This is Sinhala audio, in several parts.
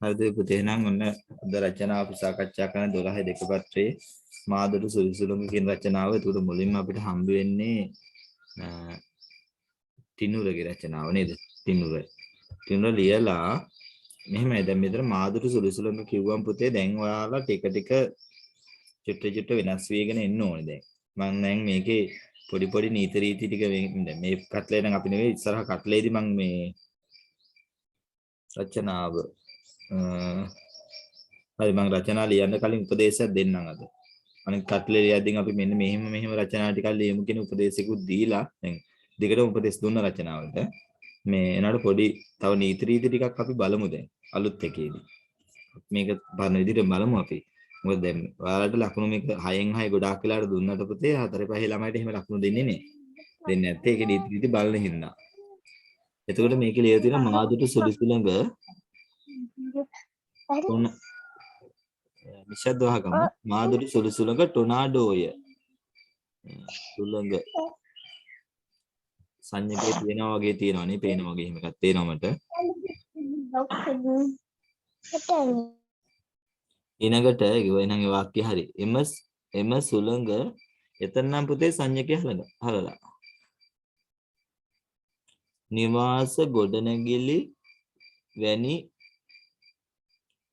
හරිද පුතේ නම් ඔන්න අද රචනාව අපි සාකච්ඡා කරන 12 දෙක පත්‍රයේ මාදුරු සුළුසුළුම කියන රචනාව. ඒකට මුලින්ම අපිට හම්බ වෙන්නේ තිනුරගේ රචනාව නේද? තිනුර ලියලා මෙහෙමයි. දැන් මෙතන මාදුරු සුළුසුළුම කිව්වම් පුතේ දැන් ඔයාලා ටික ටික චුට්ට වෙනස් වෙගෙන එන්න ඕනේ දැන්. මම දැන් මේකේ පොඩි නීති රීති ටික මේ කට්ලේ නම් අපි නෙවෙයි ඉස්සරහ කට්ලේදී මම මේ රචනාව හරි මම රචනා ලියන්න කලින් උපදේශයක් දෙන්නම් අද. අනිත් කට්ලේ ලියද්දී අපි මෙන්න මෙහෙම රචනා ටිකක් ලියමු කියන උපදේශිකුත් දීලා දැන් දෙකටම උපදේශ දුන්න රචනාවලට මේ එනකොට පොඩි තව නීති රීති ටිකක් අපි බලමු දැන් අලුත් එකේදී. මේක බලන විදිහට බලමු අපි. මොකද දැන් ඔයාලට ලකුණු මේක 6න් 6 ගොඩාක් වෙලාට දුන්නට පුතේ 4 5 ළමයිට එහෙම ලකුණු දෙන්නේ නැහැ. දෙන්නේ නැත්තේ ඒක නීති රීති බලන හින්දා. එතකොට මේකේ ලියලා තියෙන මාදුට සුළුසුළඟ නිශ්ශබ්ද වහගම මාදුට සුළුසුළඟ ටොනාඩෝය සුළඟ සංඥකේ තියෙනවා වගේ තියෙනවනේ පේනවා වගේ එහෙම එකක් තේරෙනවා මට ඊනකට එනං වාක්‍ය හරි එම සුළඟ එතන නම් පුතේ සංඥකේ හලලා නිවාස ගොඩනැගිලි වැනි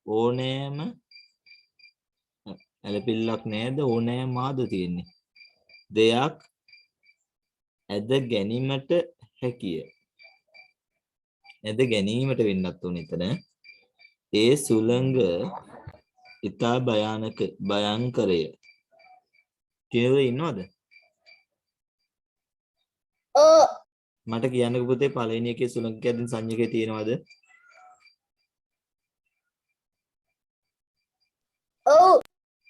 ඕනෑම ඇලපිල්ලක් නේද ඕනෑම මාද තියෙන්නේ දෙයක් ඇද ගැනීමට හැකිය ඇද ගැනීමට වෙන්නත් උන එතන ඒ සුළඟ ඉතා භයංකරය කියව ඉන්නවද මට කියන්නකෝ පුතේ පළවෙනි එකේ සුළඟ කියද්දී සංඥකේ තියෙනවද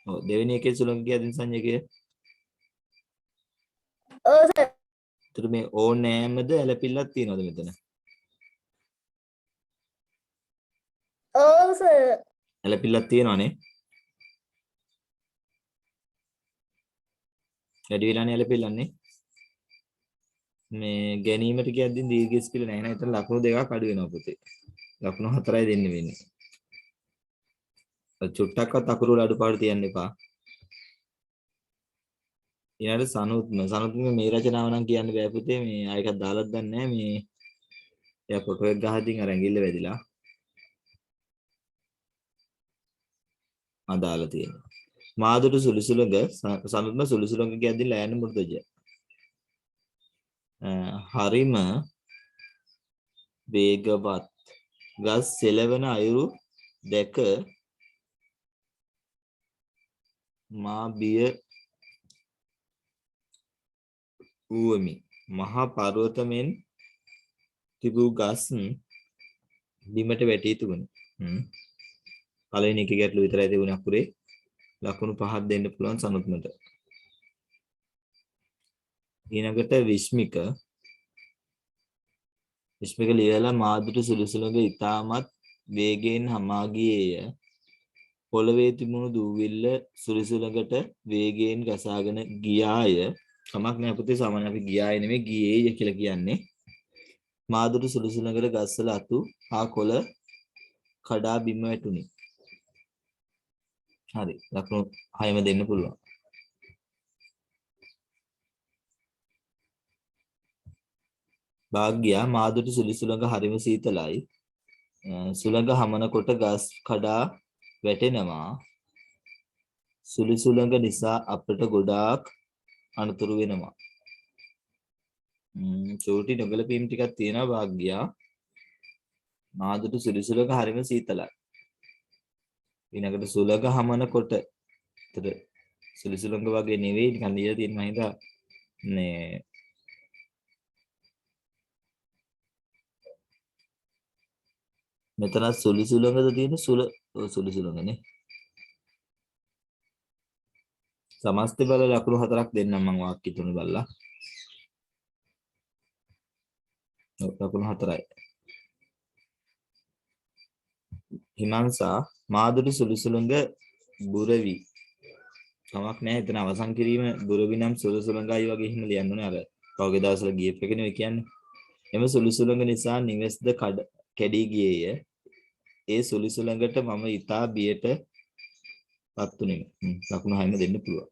ඔව් දෙවෙනි එකේ සුළඟ කියද්දී සංඥකේ ඔව් සර් ඒතර මේ ඕනෑමද ඇලපිල්ලක් තියෙනවද මෙතන ඔව් සර් ඇලපිල්ලක් තියෙනවනේ වැඩි වෙලානේ ඇලපිල්ලන්නේ මේ ගැනීමට කියද්දී දීර්ඝස් පිළ නැහැ නේද? එතන ලකුණු දෙකක් අඩු වෙනවා පුතේ. ලකුණු 4යි දෙන්න වෙන්නේ. චුට්ටක්වත් අකුරු වල අඩුපාඩු තියන්න එපා. ඊළඟට සනුත්ම මේ රචනාව නම් කියන්න බෑ පුතේ. මේ ආයෙකක් දාලත් දන්නේ නැහැ මේ. එයා ෆොටෝ එක ගහද්දී අර ඇඟිල්ල වැදිලා. දාලා තියෙනවා. මාදුට සුළුසුළඟ සනුත්ම සුළුසුළඟ කියද්දී ලෑන මුර්ධජ. හරිම වේගවත් ගස් සෙලවන අයුරු දැක මා බිය වූමි මහා පර්වතමෙන් තිබූ ගස් බිමට වැටී තිබුණි පළවෙනි එක ගැටලු විතරයි තිබුණේ අකුරේ ලකුණු 5ක් දෙන්න පුළුවන් සනුත්මට ඊළඟට විශ්මික ලියලා මාදුට සුළුසුළඟ ඉතාමත් වේගයෙන් හමා ගියේය පොළවේ තිබුණු දූවිල්ල සුළුසුළඟට වේගයෙන් ගසාගෙන ගියාය කමක් නැහැ පුතේ සාමාන්‍ය අපි ගියාය නෙමෙයි ගියේය කියලා කියන්නේ මාදුට සුළුසුළඟට ගස්වල අතු හා කොළ කඩා බිම වැටුනි හරි ලකුණු 6ම දෙන්න පුළුවන් භාග්‍යා මාදුට සුළුසුළඟ හරිම සීතලයි සුළඟ හමනකොට ගස් කඩා වැටෙනවා සුළුසුළඟ නිසා අපට ගොඩාක් අනතුරු වෙනවා චෝටි නොගැලපීම් ටිකක් තියෙනවා භාග්‍යා මාදුට සුළුසුළඟ හරිම සීතලයි ඊළඟට සුළඟ හමනකොට ඒතර සුළුසුළඟ වගේ නෙවෙයි නිකන් ලියලා තියෙන මම හිතා මේ මෙතන සුළුසුළඟද තියෙන සුළුසුළඟනේ සමස්ත බල ලකුණු 4ක් දෙන්නම් මම වාක්‍ය තුන බලලා ලකුණු 4යි හිමංසා මාදුට සුළුසුළඟ බුරවි කමක් නැහැ එතන අවසන් කිරීම බුරවි නම් සුළුසුළඟයි වගේ එහෙම ලියන්න ඕනේ අර පහුගිය දවස්වල ගියප් එක නෙවෙයි කියන්නේ එම සුළුසුළඟ නිසා නිවෙස්ද කැඩී ගියේය ඒ සුළි සුළඟට මම ඊතා බියට පත් උනේ. ලකුණු 6ම දෙන්න පුළුවන්.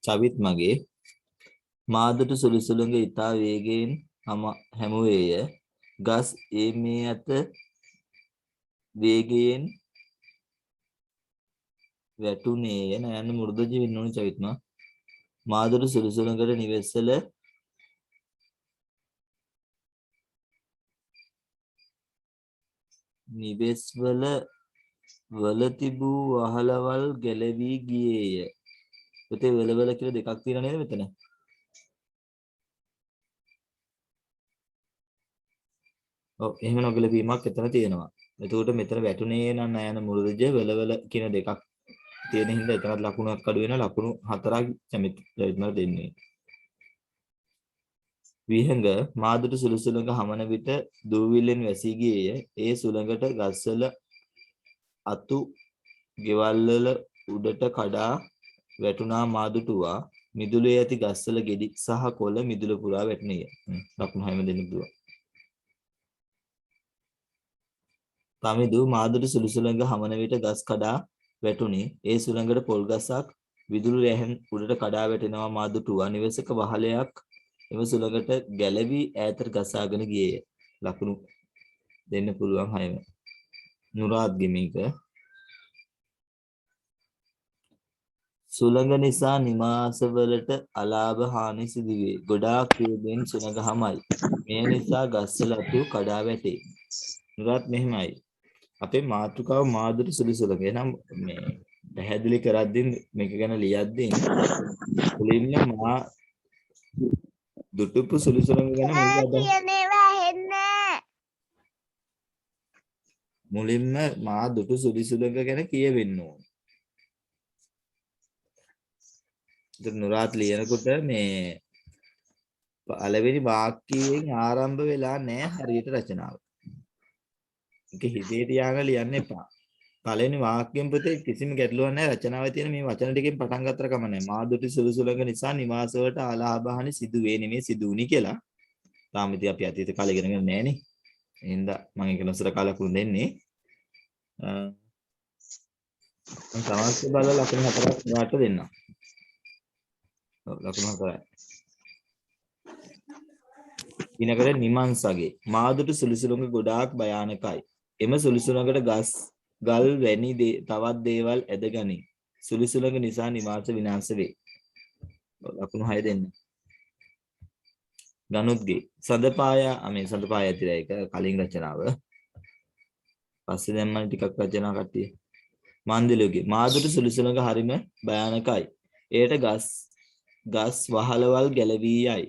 චවිත් මගේ මාදුට සුළි සුළඟ ඊතා වේගයෙන් හැමුවේය. ගස් ඒ මේ අත වේගයෙන් වැටුනේය. නයන්න මුරුදජ වෙන්න ඕනේ චවිත්මා. මාදුට සුළි සුළඟට නිවෙස්වල වල තිබූ වහලවල් ගැලවී ගියේය. පුතේ වල කියලා දෙකක් තියෙනවා නේද මෙතන? ඔව් එහෙම නොගැලපීමක් එතන තියෙනවා. එතකොට මෙතන වැටුනේ නම් නයන මුරුදජ වල කියන දෙකක් තියෙන හින්දා එතනත් ලකුණක් අඩු වෙනවා. ලකුණු 4ක් චවිත්මා දෙන්නේ. විහඟ මාදුට සුළි සුළඟ හමන විට දූවිල්ලෙන් වැසී ගියේය. ඒ සුළඟට ගස්වල අතු ගෙවල්වල උඩට කඩා වැටුණා මාදුටුවා. මිදුලේ ඇති ගස්වල ගෙඩි සහ කොළ මිදුල පුරා වැටුණේය. ලකුණු 6ම දෙන්න පුළුවන්. තමිදු මාදුට සුළි සුළඟ හමන විට ගස් කඩා වැටුණි. ඒ සුළඟට පොල් ගසක් විදුලි රැහන් උඩට කඩා වැටෙනවා මාදුටුවා. නිවසක වහලයක් එම සුළඟට ගැලවි ඈතට ගසාගෙන ගියේය. ලකුණු දෙන්න පුළුවන් 6ම. නුරාත් ගෙමීක සුළඟ නිසා නිවාසවලට අලාභ හානි සිදුවේ. ගොඩාක් වේගෙන් සුළඟ හමයි. මේ නිසා ගස්වල අතු කඩා වැටේ. නුරාත් මෙහෙමයි. අපේ මාතෘකාව මාදුට සුළි සුළඟ. එනම් මේ පැහැදිලි කරද්දී මේක ගැන ලියද්දී මුලින්ම මා දුටුපු සුළි සුළඟ ගැන මුලින්ම මා දුටු සුළි සුළඟ ගැන කියවෙන්න ඕන. ඉතින් නුරාත් ලියනකොට මේ පළවෙනි වාක්‍යයෙන් ආරම්භ වෙලා නැහැ හරියට රචනාව. ඒක හිතේ තියාගෙන ලියන්න එපා. පළවෙනි වාක්‍යයෙන් පුතේ කිසිම ගැටලුවක් නැහැ. රචනාවේ තියෙන මේ වචන ටිකෙන් පටන් ගත්තර කම නැහැ. මාදුටි සුළි සුළඟ නිසා නිවාසවලට අලාභහානි සිදුවේ නෙමෙයි සිදුුණි කියලා. තාම ඉතින් අපි අතීත කාලේ ඉගෙනගෙන නැහැ නේ. එහෙනම් මම ඒක නොසර කාලකුණු දෙන්නේ. මම සමස්ත බලලා ලකුණු 4ක් වාට දෙන්නම්. ඔව් ලකුණු 4යි. ඊනකට නිමන්සගේ මාදුට සුළි සුළඟ ගොඩාක් භයානකයි. එම සුළි සුළඟට ගල් වැනි තවත් දේවල් ඇදගනී. සුළි සුළඟ නිසා නිවාස විනාශ වේ. ලකුණු 6 දෙන්න. ගනුත්ගේ සඳපාය ඇතිලා ඒක කලින් රචනාව. පස්සේ දැන් මම ටිකක් රචනා කට්ටිය. මන්දිලුගේ මාදුට සුළි සුළඟ හරිම භයානකයි. එයට ගස් වහලවල් ගැලවී යයි.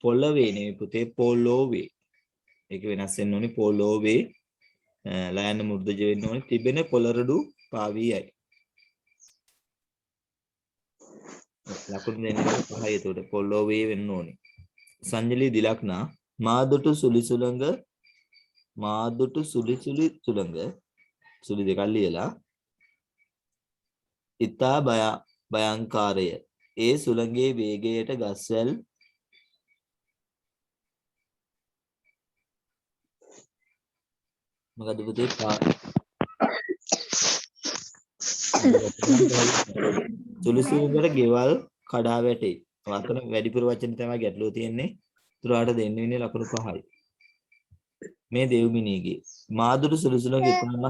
පොළවේ නෙවෙයි පුතේ පොළොවේ. ඒක වෙනස් වෙන්න ඕනේ පොළොවේ. ලයන මුර්ධජ වෙන්න ඕනේ තිබෙන පොළරඩු පාවී යයි. ලකුණු දෙන්නේ 5යි එතකොට පොළොවේ වෙන්න ඕනේ. සංජලී දිලක්නා මාදුට සුළි සුළඟ සුළි දෙකක් ලියලා ඉතා භයංකාරය. ඒ සුළඟේ වේගයට ගස්වැල් මොකද පුතේ සුළි සුළඟට ගෙවල් කඩා වැටේ. වචන වැඩිපුර වචන තමයි ගැටලුව තියෙන්නේ. තුරාට දෙන්න වෙන්නේ ලකුණු 5යි. මේ දෙව්මිනීගේ මාදුට සුළි සුළඟ ඉතනම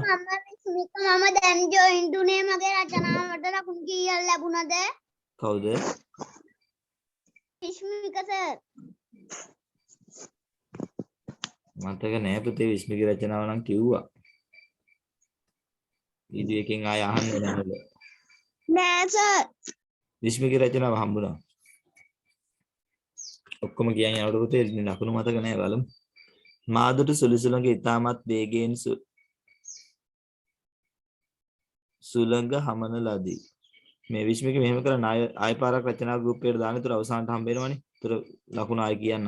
මම දැන් ජොයින්ට් උනේ මගේ රචනාවට ලකුණු කීයක් ලැබුණද? කවුද? විශ්මික සර්. මතක නෑ පුතේ විශ්මික රචනාව නම් කිව්වා. වීඩියෝ එකෙන් ආය අහන්න නෑ නෑ සර්. විශ්මික රචනාව හම්බුණා. ඔක්කොම කියන්නේ යනකොට පුතේ ලකුණු මතක නෑ බලමු. මාදුට සුළි සුළඟ ඉතාමත් වේගයෙන් සුළඟ හමන ලදී. මේ විශ්මික මෙහෙම කරන ආය පාරක් රචනා ගෲප් එකට දාන්න. ඒතර අවසානට හම්බ වෙනවනේ. ඒතර ලකුණු ආය කියන්න.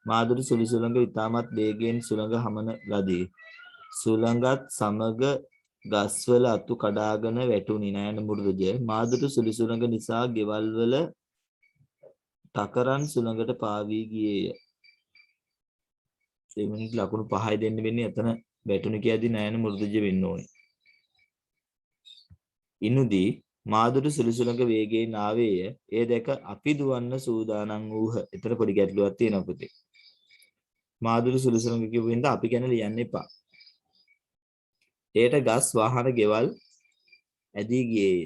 මාදුට සුළි සුළඟ ඉතාමත් වේගයෙන් සුළඟ හමන ලදී. සුළඟත් සමග ගස්වල අතු කඩාගෙන වැටුණි. නයන මුරුදජ මාදුට සුළි සුළඟ නිසා ගෙවල් වලට ටකරන් සුළඟට පාවී ගියේය. දෙවෙනි ලකුණු 5යි දෙන්න වෙන්නේ එතන වැටුණු කියදී නයන මෘදුජ වෙන්න ඕනේ. ඉනුදී මාදුරු සුළු සුළඟ වේගයෙන් ආවේය. ඒ දැක අපි දුවන්න සූදානම් වූහ. එතන පොඩි ගැටලුවක් තියෙනවා පුතේ. මාදුරු සුළු සුළඟ කියුවෙන්ද අපි ගැන ලියන්න එපා. ඒට ගස් වාහන ගෙවල් ඇදී ගියේය.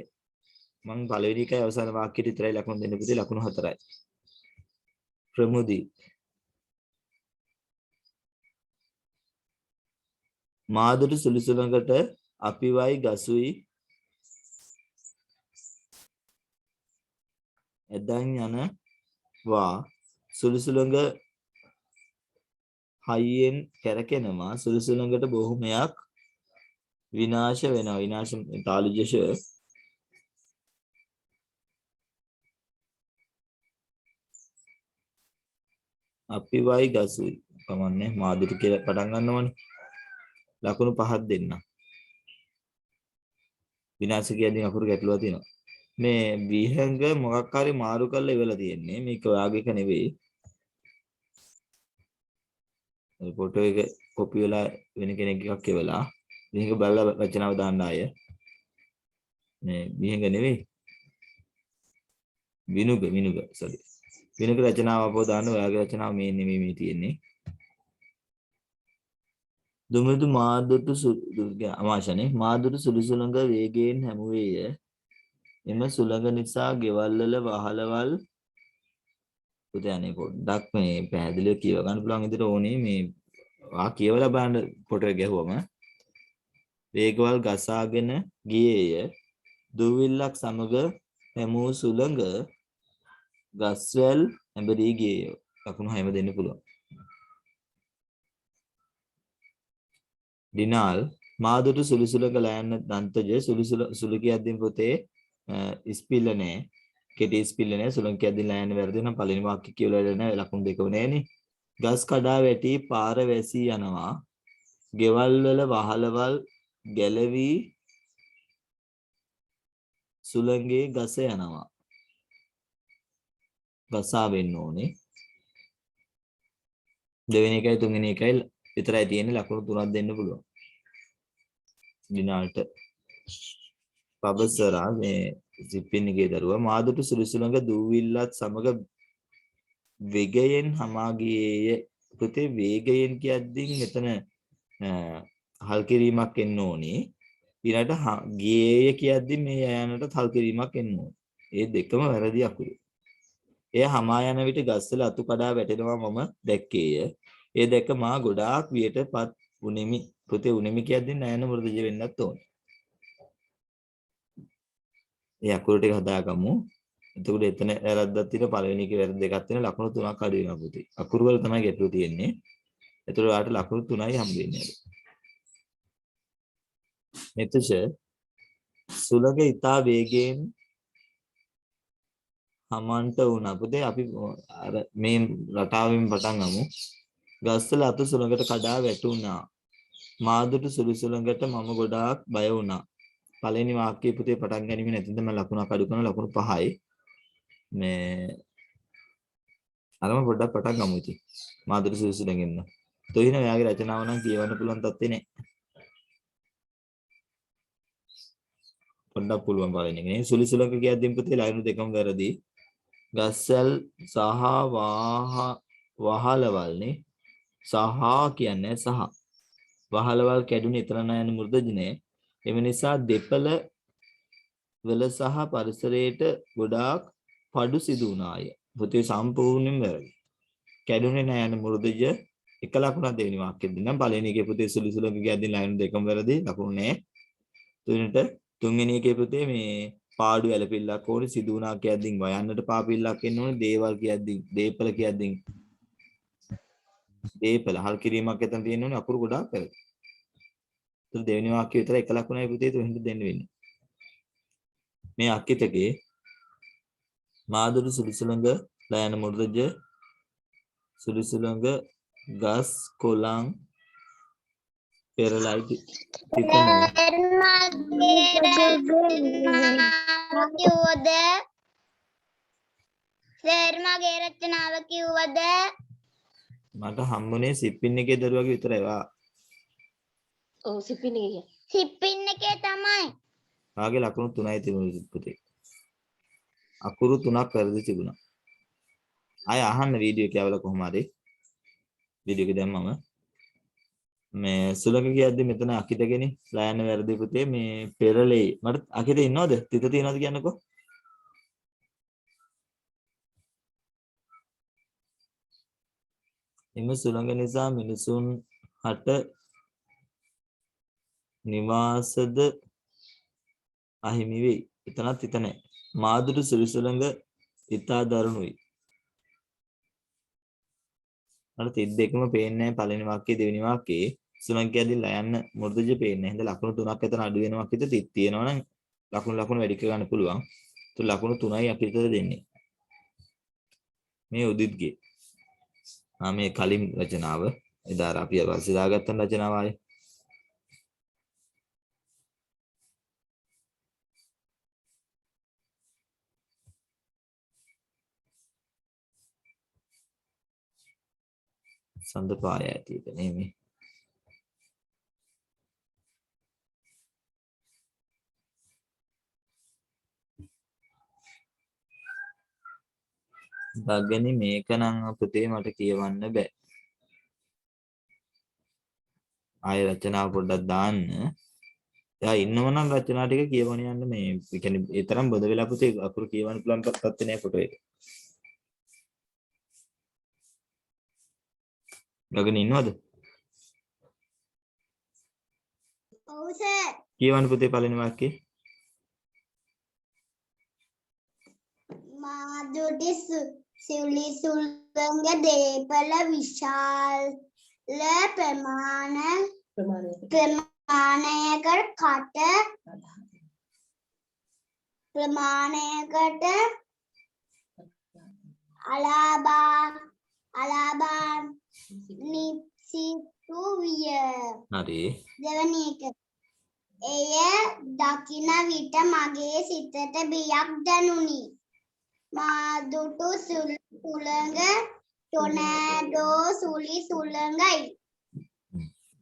මම පළවෙනි එකයි අවසාන වාක්‍යෙට විතරයි ලකුණු දෙන්න පුතේ. ලකුණු 4යි. ප්‍රමුදී මාදුරු සුළු සුළඟට අපිවයි ගසුයි එදන් යනවා. සුළු සුළඟ හයියෙන් කැරකෙනවා. සුළු සුළඟට බොහොමයක් විනාශ වෙනවා. විනාශ තාලුජශ අපිවයි ගසුයි. කමන්නේ මාදුරු කියලා පටන් ගන්නවනේ. ලකුණු 5ක් දෙන්න. විනාශ කියදී අකුරු ගැටලුවක් තියෙනවා. මේ විහංග මොකක් හරි මාරු කරලා ඉවලා තියෙන්නේ. මේක ඔයාගේ එක නෙවෙයි. ෆොටෝ එක කොපි වෙලා වෙන කෙනෙක් එකක් එවලා විහංග බලලා රචනාව දාන්න ආය. මේ විහංග නෙවෙයි. විනුග සෝරි. විනුග රචනාව අපෝ දාන්න ඔයාගේ රචනාව මේ නෙවෙයි මේ තියෙන්නේ. දුමුදු මාදුරු අමාශනේ මාදුරු සුළු සුළඟ වේගයෙන් හැමුවේය. එම සුළඟ නිසා ගෙවල් වල වහලවල් පුතේ අනේ පොඩ්ඩක් මේ පැහැදිලිව කියව ගන්න පුළුවන් විදිහට ඕනේ මේ කියවලා බලන්න ෆොටෝ එක ගැහුවම වේගවල් ගසාගෙන ගියේය. දුවිල්ලක් සමග හැමූ සුළඟ ගස්වැල් ඇඹරී ගියේය. ලකුණු 6ම දෙන්න පුළුවන්. දිනාල් මාදුරු සුළු සුළඟ ලයන්න දන්තජ සුළු කියද්දී පුතේ ස්පිල්ල නෑ. කෙටි ස්පිල්ල නෑ. සුළඟ කියද්දී ලයන්න වැරදි නම් පළවෙනි වාක්‍ය කියවලා නෑ. ලකුණු දෙකම නෑනේ. ගස් කඩා වැටි පාර වැසී යනවා. ගෙවල් වල වහලවල් ගැලවි සුළඟේ ගස යනවා. ගසා වෙන්න ඕනේ. දෙවෙනි එකයි තුන්වෙනි එකයි විතරයි තියෙන්නේ. ලකුණු 3ක් දෙන්න පුළුවන්. දිනාල්ට පබසරා මේ සිප්පින්නගේ දරුවා මාදුරු සුළු සුළඟ දූවිල්ලත් සමග වේගයෙන් හමා ගියේය. පුතේ වේගයෙන් කියද්දී එතන හල් කිරීමක් එන්න ඕනේ. ඊළඟට ගියේය කියද්දී මේ යනට හල් කිරීමක් එන්න ඕනේ. ඒ දෙකම වැරදි අකුරු. එය හමා යන විට ගස්වල අතු කඩා වැටෙනවා මම දැක්කේය. ඒ දැක මා ගොඩාක් වියටපත් උනේමි. පුතේ උනේමි කියද්දී නයන මෘදුජ වෙන්නත් ඕනේ. ඒ අකුරු ටික හදාගමු. එතකොට එතන වැරද්දක් තියෙන පළවෙනි එකේ වැරද්ද දෙකක් තියෙන ලකුණු 3ක් අඩු වෙනවා පුතේ. අකුරු වල තමයි ගැටලුව තියෙන්නේ. එතකොට ඔයාලට ලකුණු 3යි හම්බ වෙන්නේ. මෙතෙෂ සුළඟ ඉතා වේගයෙන් හමන්ට වුණා. පුතේ අපි අර මේ රටාවෙන් පටන් ගමු. ගස්වල අතු සුළඟට කඩා වැටුණා. මාදුරු සුළු සුළඟට මම ගොඩාක් බය වුණා. පළවෙනි වාක්‍යයේ පුතේ පටන් ගැනීම නැතිනම් මම ලකුණක් අඩු කරන ලකුණු 5යි. මේ අරම පොඩ්ඩක් පටන් ගමු ඉතින්. මාදුරු සුළු සුළඟෙන්. තොයින ඔයාගේ රචනාව නම් කියවන්න පුළුවන් තත්ත්වේ නෑ. පොඩ්ඩක් පුළුවන් පළවෙනි එකනේ. සුළු සුළඟ කියද්දී පුතේ ලයින් දෙකම වැරදි. ගස්වැල් සහ වහලවල්නේ. සහ කියන්නේ සහ. වහලවල් කැඩුනේ ඊතර නයන මෘදුජනේ. එම නිසා දෙපළ වල සහ පරිසරයට ගොඩාක් පඩු සිදු වුණාය. පුතේ සම්පූර්ණයෙන්ම වැරදි. කැඩුනේ නයන මෘදුජ එක ලකුණක් දෙවෙනි වාක්‍යෙදී නම් පළවෙනි එකේ පුතේ සුළු සුළඟ කියද්දී ලයින් දෙකම වැරදි. ලකුණු නෑ. තුන්වෙනි එකේ පුතේ මේ පාඩු ඇලපිල්ලක් ඕනේ. සිදු වුණා කියද්දී වයන්නට පාපිල්ලක් එන්න ඕනේ. දේවල් කියද්දී දීපල කියද්දී දීපල හල් කිරීමක් එතන තියෙන්න ඕනේ. අකුරු ගොඩාක් වැරදි. ඒත් දෙවෙනි වාක්‍යය විතර එක ලකුණයි පුතේ තුනෙන් දෙන්න වෙන්නේ. මේ අක්කිතකේ මාදුරු සුළු සුළඟ ලයන මෘදුජ සුළු සුළඟ ගස් කොළන් පෙරලයි තිතනවා. සර් මගේ රචනාව කිව්වද? මට හම්බුනේ සිප්පින් එකේ දරුවගේ විතරයි. ඔව් සිපිනේ. සිප්පින් එකේ තමයි. වාගේ ලකුණු 3යි තිබුණේ පුතේ. අකුරු 3ක් වැරදි තිබුණා. ආය අහන්න වීඩියෝ එක යවලා කොහොම හරි. වීඩියෝ එක දැම්මම මේ සුලක කියද්දි මෙතන අකිතගෙන ලයන්න වැරදි පුතේ මේ පෙරලේ. මට අකිත ඉන්නවද? තිත තියනවද කියන්නකෝ. එම සුළඟ නිසා මිනිසුන් හට නිවාසද අහිමි වෙයි. එතනත් හිත නැහැ. මාදුරු සුළි සුළඟ ඉතා දරුණුයි. අර 32ම පේන්නේ නැහැ පළවෙනි වාක්‍යයේ දෙවෙනි වාක්‍යයේ සුළඟ කියද්දී යන්න මුර්ධජ පේන්නේ. එහෙනම් ලකුණු 3ක් එතන අඩු වෙනවා කිත තිත් තියෙනවා නම් ලකුණු වැඩි කර ගන්න පුළුවන්. તો ලකුණු 3යි අපිට දෙන්නේ. මේ උදිත්ගේ. මේ කලින් රචනාව එදා අපි අවශ්‍ය දාගත්ත රචනාව ආයේ සඳ පාය ඇති එක නෙමෙයි. බග්ගනි මේක නම් පුතේ මට කියවන්න බෑ. ආයෙ රචනාව පොඩ්ඩක් දාන්න. එයා ඉන්නවනම් රචනා ටික කියවන්න යන්න මේ ඒ කියන්නේ ඒ තරම් බොද වෙලා පුතේ අකුරු කියවන්න පුළුවන් තත්ත්වේ නෑ ෆොටෝ එක. බග්ගනි ඉන්නවද? ඔව් සර්. කියවන්න පුතේ පළවෙනි වාක්‍යය. මාදුටි සුළි සුළඟ දේපල විශාල ප්‍රමාණයකට අලාභා නිසිතු විය. හරි. දෙවැනි එක. එය දකින විට මගේ සිතට බියක් දැනුනි. මාදුටු සුළඟ ටොනෑඩෝ සුළි සුළඟයි.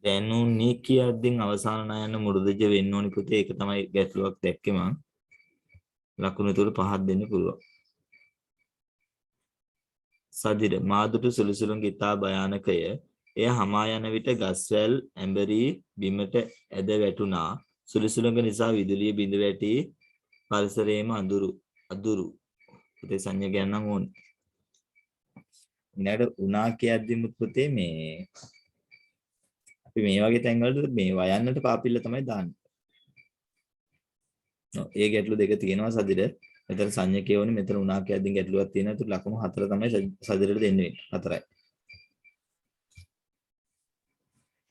දැනුනි කියද්දී අවසාන ණයන මු르දජ වෙන්න ඕනි පුතේ. ඒක තමයි ගැටලුවක් දැක්කේ මං. ලකුණු තුන 5ක් දෙන්න පුළුවන්. සදිර මාදුටු සුළි සුළඟ ඉතා භයානකය. එය හමා යන විට ගස්වැල් ඇඹරී බිමට ඇද වැටුණා. සුළි සුළඟ නිසා විදුලිය බිඳ වැටි පරිසරයේම අඳුරු පුතේ සංඥා ගන්න ඕනේ. ඊළඟට උනා කියද්දිම පුතේ මේ අපි මේ වගේ තැන් වලට මේ වයන්නට පාපිල්ල තමයි දාන්නේ. ඒ ගැටලු දෙක තියෙනවා සදිර. මෙතන සංඥකේ ඕනේ. මෙතන උනා කියද්දින් ගැටලුවක් තියෙනවා. ඒක ලකුණු 4 තමයි සදිරට දෙන්නේ. 4යි.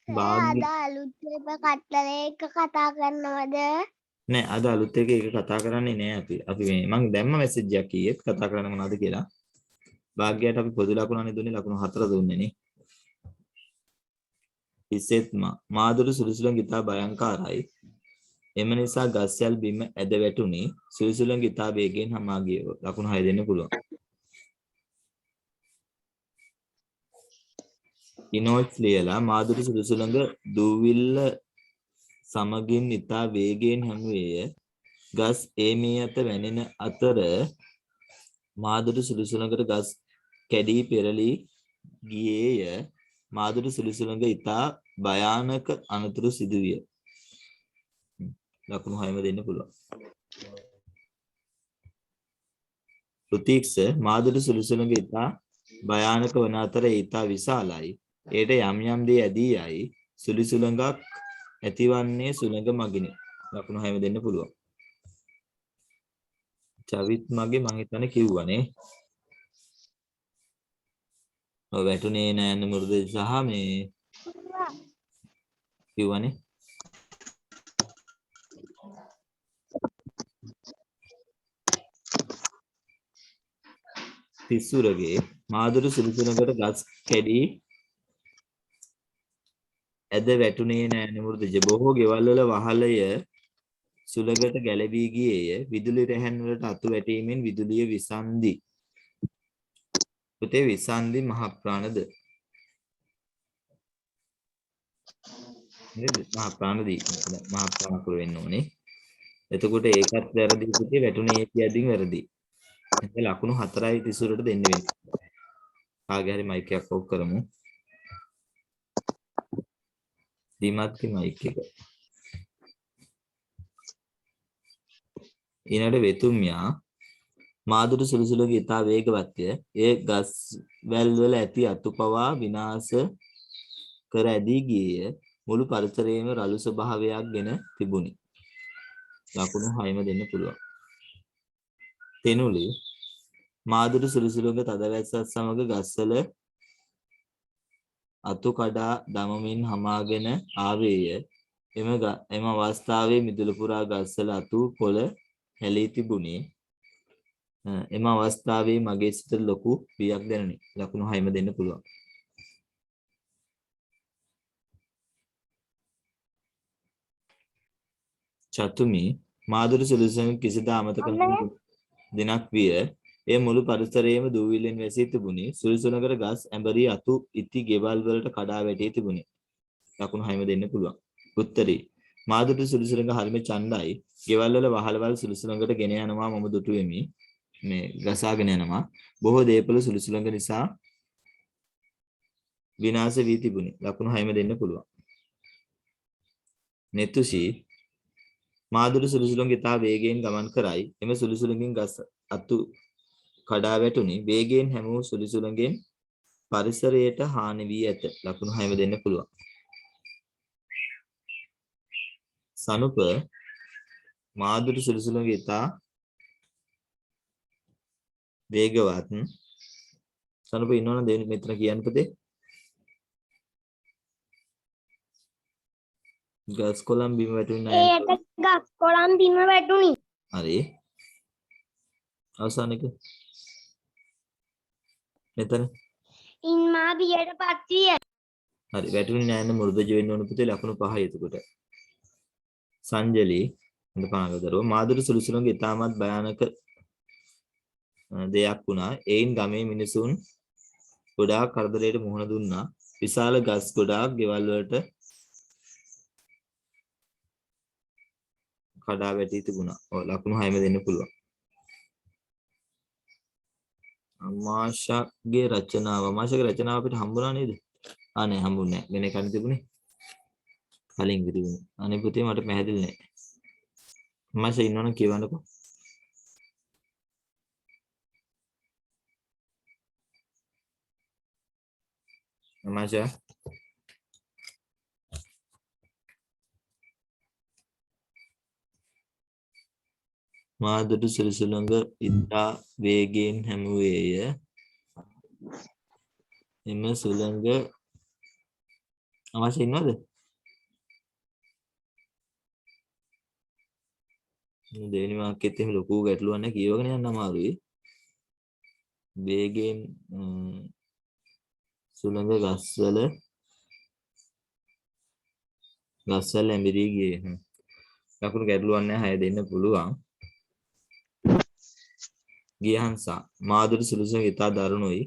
අද අලුත් එක කට්ටලේ එක කතා කරනවද? නෑ අද අලුත් එක කතා කරන්නේ නෑ අපි. අපි මේ මං දැම්ම මැසේජ් එකක් කීයේත් කතා කරන්න මොනවද කියලා. භාග්‍යයට අපි පොදු ලකුණනේ දුන්නේ ලකුණු 4 දුන්නේ නේ. ඉසෙත්ම මාදුරු සුළුසුලං ඉතා භයංකාරයි. එම නිසා ගස්යල් බිම ඇද වැටුනි. සුළුසුලං ඉතා වේගයෙන් හමා ගිය. ලකුණු 6 දෙන්න පුළුවන්. ඉනෝට්ස් ලියලා මාදුරු සුළුසුලංග දූවිල්ල සමගින් ඉතා වේගයෙන් හැමුවේය. ගස් ඒමී අත වැනෙන අතර මාදුරු සුළුසුලඟට ගස් කැඩී පෙරලී ගියේය. මාදුරු සුළුසුලඟ ඉතා භයානක අනතුරු සිදුවිය. ලකුණු 6ම දෙන්න පුළුවන්. ප්‍රතික්ෂ මාදුරු සුළුසුලඟ ඉතා භයානක වන අතර ඉතා විශාලයි. ඒට යම් යම් දේ ඇදී යයි. සුළුසුලඟක් ඇතිවන්නේ සුළඟ මගිනි. ලකුණු 6ම දෙන්න පුළුවන්. චවිත් මගේ මං හිතන්නේ කිව්වනේ. ඔය වැටුනේ නෑන මුරුද සහ මේ කිව්වනේ. තිස්සුරගේ මාදුරු සුළුසුළඟට ගස් කැඩී ඇද වැටුනේ නෑන මුරුද බොහෝ ගෙවල් වල වහලය සුළඟට ගැලවී ගියේය. විදුලි රැහැන් වලට අතු වැටීමෙන් විදුලිය විසන්දි. පුතේ විසන්ධි මහ ප්‍රාණද නේද? මහ ප්‍රාණදී මහ ප්‍රාණ කුල වෙන්න ඕනේ. එතකොට ඒකත් වැරදි පුතේ වැටුනේ කියද්දී වැරදි. එහෙනම් ලකුණු 4යි 38ට දෙන්න වෙන්නේ. කාගේ හරි මයික් එකක් ඔෆ් කරමු. දිමත්ගේ මයික් එක. ඊළඟට වෙතුම්යා මාදුරු සුළුසුළුගේ ඉතා වේගවත්ය. ඒ ගස් වැල් වල ඇති අතුපවා විනාශ කර ඇදී ගියේය. මුළු පරිසරයේම රළු ස්වභාවයක් ගෙන තිබුණි. ලකුණු 6ම දෙන්න පුළුවන්. තෙනුලි මාදුරු සුළුසුළුගේ තදවැස්සත් සමග ගස්වල අතු කඩා දමමින් හමාගෙන ආවේය. එම අවස්ථාවේ මිදුල පුරා ගස්වල අතු කොළ හැලී තිබුණි. එම අවස්ථාවේ මගේ සිතට ලොකු බියක් දැනුනි. ලකුණු 6ම දෙන්න පුළුවන්. චතුමි මාදුරු සුළුසුළු කිසිදා අමතක නොවන දිනක් විය. එය මුළු පරිසරයේම දූවිලින් වැසී තිබුණි. සුළුසුළුකට ගස් ඇඹරී අතු ඉති ගෙවල් වලට කඩා වැටී තිබුණි. ලකුණු 6ම දෙන්න පුළුවන්. උත්තරී මාදුරු සුළුසුළුක හරිම ඡණ්ඩයි. ගෙවල් වල වහලවල් සුළුසුළුකට ගෙන යනවා මම දුටු වෙමි. මේ ගසාගෙන යනවා. බොහෝ දේපල සුළුසුළුක නිසා විනාශ වී තිබුණි. ලකුණු 6ම දෙන්න පුළුවන්. නෙතුෂි මාදුරු සුළුසුළුන් ඉතා වේගයෙන් ගමන් කරයි. එම සුළුසුළුන්ගෙන් ගස් අතු කඩා වැටුනි. වේගයෙන් හැමූ සුළුසුළුන්ගෙන් පරිසරයට හානි වී ඇත. ලකුණු 6ම දෙන්න පුළුවන්. සනුප මාදුරු සුළුසුළුන්ගේ ඉතා වේගවත්. සනුප ඉන්නවනම් දෙවෙනි මෙතන කියන්න පුතේ. ගස් කොළන් බිම වැටුනේ නැහැ. ඒට ගස් කොළන් බිම වැටුනි. හරි. අවසාන එක. මෙතන. ඉන් මා බියටපත් විය. හරි වැටුනේ නැහැ නේ මුරුදජ වෙන්න ඕන පුතේ ලකුණු 5යි එතකොට. සංජලි හොඳ පානකදරුව මාදුරු සුළුසුළුන්ගේ ඉතාමත් භයානක දෙයක් වුණා. එයින් ගමේ මිනිසුන් ගොඩාක් කරදරයට මුහුණ දුන්නා. විශාල ගස් ගොඩාක් ගෙවල් වලට කඩා වැටී තිබුණා. ඔය ලකුණු 6ම දෙන්න පුළුවන්. අමාශගේ රචනාව අපිට හම්බුණා නේද? නෑ හම්බුන්නේ නැහැ. වෙන එකක් තිබුණේ. කලින් තිබුණේ. අනේ පුතේ මට පැහැදිලි නෑ. අමාශ ඉන්නවනම් කියවන්නකෝ. අමාශ මාදුරු සුළුසුළුන්ග ඉතා වේගයෙන් හැමුවේය. එම සුළඟ අමාශ ඉන්නවද? දෙවෙනි වාක්‍යෙත් එහෙම ලොකු ගැටලුවක් නැහැ කියවගෙන යන්න අමාරුයි. වේගයෙන් සුළඟ ගස්වල ඇඹරී ගියේ. ලකුණු ගැටලුවක් නැහැ 6 දෙන්න පුළුවන්. ගියහන්සා මාදුරු සුළුසුළු ඉතා දරුණුයි.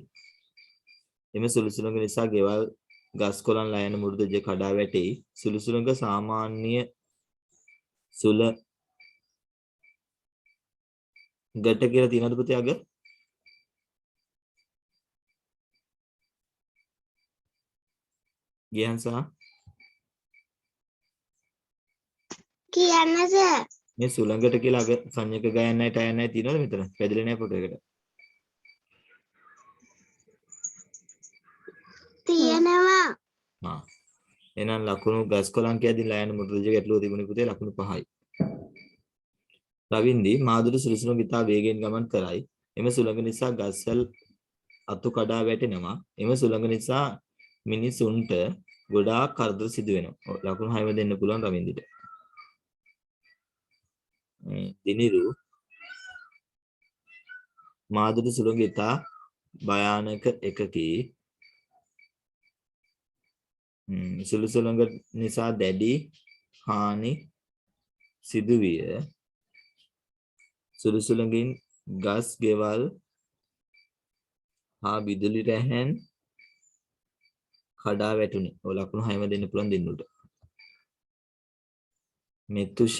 එම සුළුසුළුක නිසා ගෙවල් ගස් කොළන් ලයන මුරුදජ කඩා වැටෙයි. සුළුසුළුක සාමාන්‍ය සුළ ගැට කියලා තියෙනවද පුතේ අග? ගියහන්සා කියන්න සර්. මේ සුළඟට කියලා අග සංයක ගයන්නයි ටයන්නයි තියෙනවද මෙතන? පැදලා නැහැ ෆොටෝ එකට. තියෙනවා. එහෙනම් ලකුණු ගස් කොළන් කියදී ලයන මුරුදජ ගැටලුව තිබුණේ පුතේ ලකුණු 5යි. රවින්දි මාදුරු සුළුසුළුන් ඉතා වේගයෙන් ගමන් කරයි. එම සුළඟ නිසා ගස්වල අතු කඩා වැටෙනවා. එම සුළඟ නිසා මිනිසුන්ට ගොඩාක් කරදර සිදු වෙනවා. ලකුණු 6ම දෙන්න පුළුවන් රවින්දිට. දිනිරු මාදුරු සුළඟ ඉතා භයානක එකකි. සුළුසුළඟ නිසා දැඩි හානි සිදුවිය. සුළුසුළඟින් ගස් ගෙවල් හා විදුලි රැහැන් කඩා වැටුනි. ඔය ලකුණු 6ම දෙන්න පුළුවන් දෙන්නුට. මෙතුෂ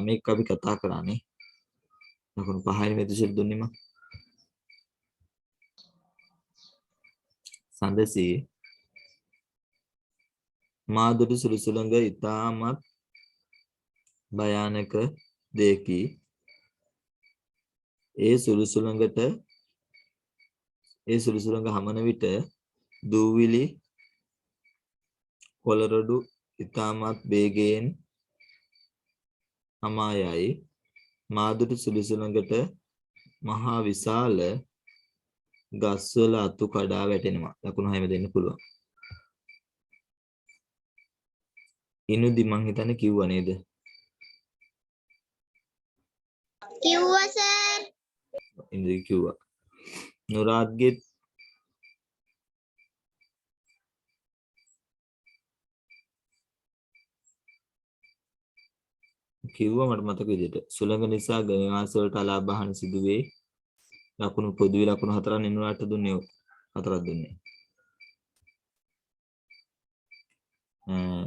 මේක අපි කතා කරානේ. ලකුණු 5යි මෙතුෂට දුන්නේ මම. සඳසී මාදුරු සුළුසුළඟ ඉතාමත් භයානක දෙකි. ඒ සුළුසුළඟ හමන විට දූවිලි පොළරොඩු ඉතාමත් වේගයෙන් හමා යයි. මාදුරු සුළුසුළඟට මහා විශාල ගස්වල අතු කඩා වැටෙනවා. ලකුණු 6ම දෙන්න පුළුවන්. ඉනුදි මං හිතන්නේ කිව්වා නේද? කිව්වා සර්. ඉනුදි කිව්වා. නුරාත්ගේ කිව්වා මට මතක විදිහට. සුළඟ නිසා නිවාස වලට අලාභහන සිදුවේ. ලකුණු පොදුවේ ලකුණු 4ක් නිනුරාට දුන්නේ 4ක් දුන්නේ.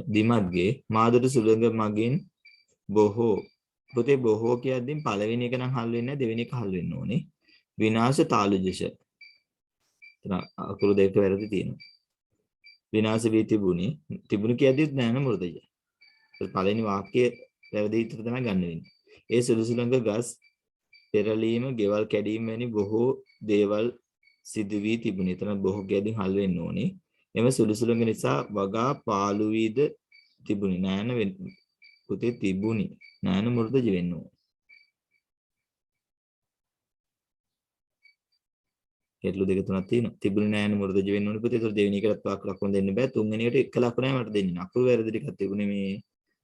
දිමත්ගේ මාදුරු සුළඟ මගින් බොහෝ පොතේ බොහෝ කියද්දී පළවෙනි එක නම් හල් වෙන්නේ නැහැ, දෙවෙනි එක හල් වෙන්න ඕනේ. විනාශ තාලුජස. එතන අකුරු දෙක වැරදි තියෙනවා. විනාශ වී තිබුණි කියද්දිත් නෑ නේ මුර්ධජ. පළවෙනි වාක්‍යය වැරදි විතර තමයි ගන්න වෙන්නේ. ඒ සුළු සුළඟ ගස් පෙරලීම, ගෙවල් කැඩීම වැනි බොහෝ දේවල් සිදු වී තිබුණි. එතන බොහෝ කියද්දී හල් වෙන්න ඕනේ. එම සුළු සුළඟ නිසා වගා පාළු වීද තිබුණි. නෑන පුතේ තිබුණි. නෑන මුර්ධජ වෙන්න ඕනේ. කෙටළු දෙක තුනක් තියෙනවා. තිබුණේ නෑන මුර්ධජ වෙන්න ඕනේ පුතේ. ඒතර දෙවෙනි එකටත් වාක් ලකුණු දෙන්න බෑ. තුන්වෙනි එකට එක ලකුණයි මට දෙන්නේ. අකුරු වැරදි ටිකක් තිබුණේ මේ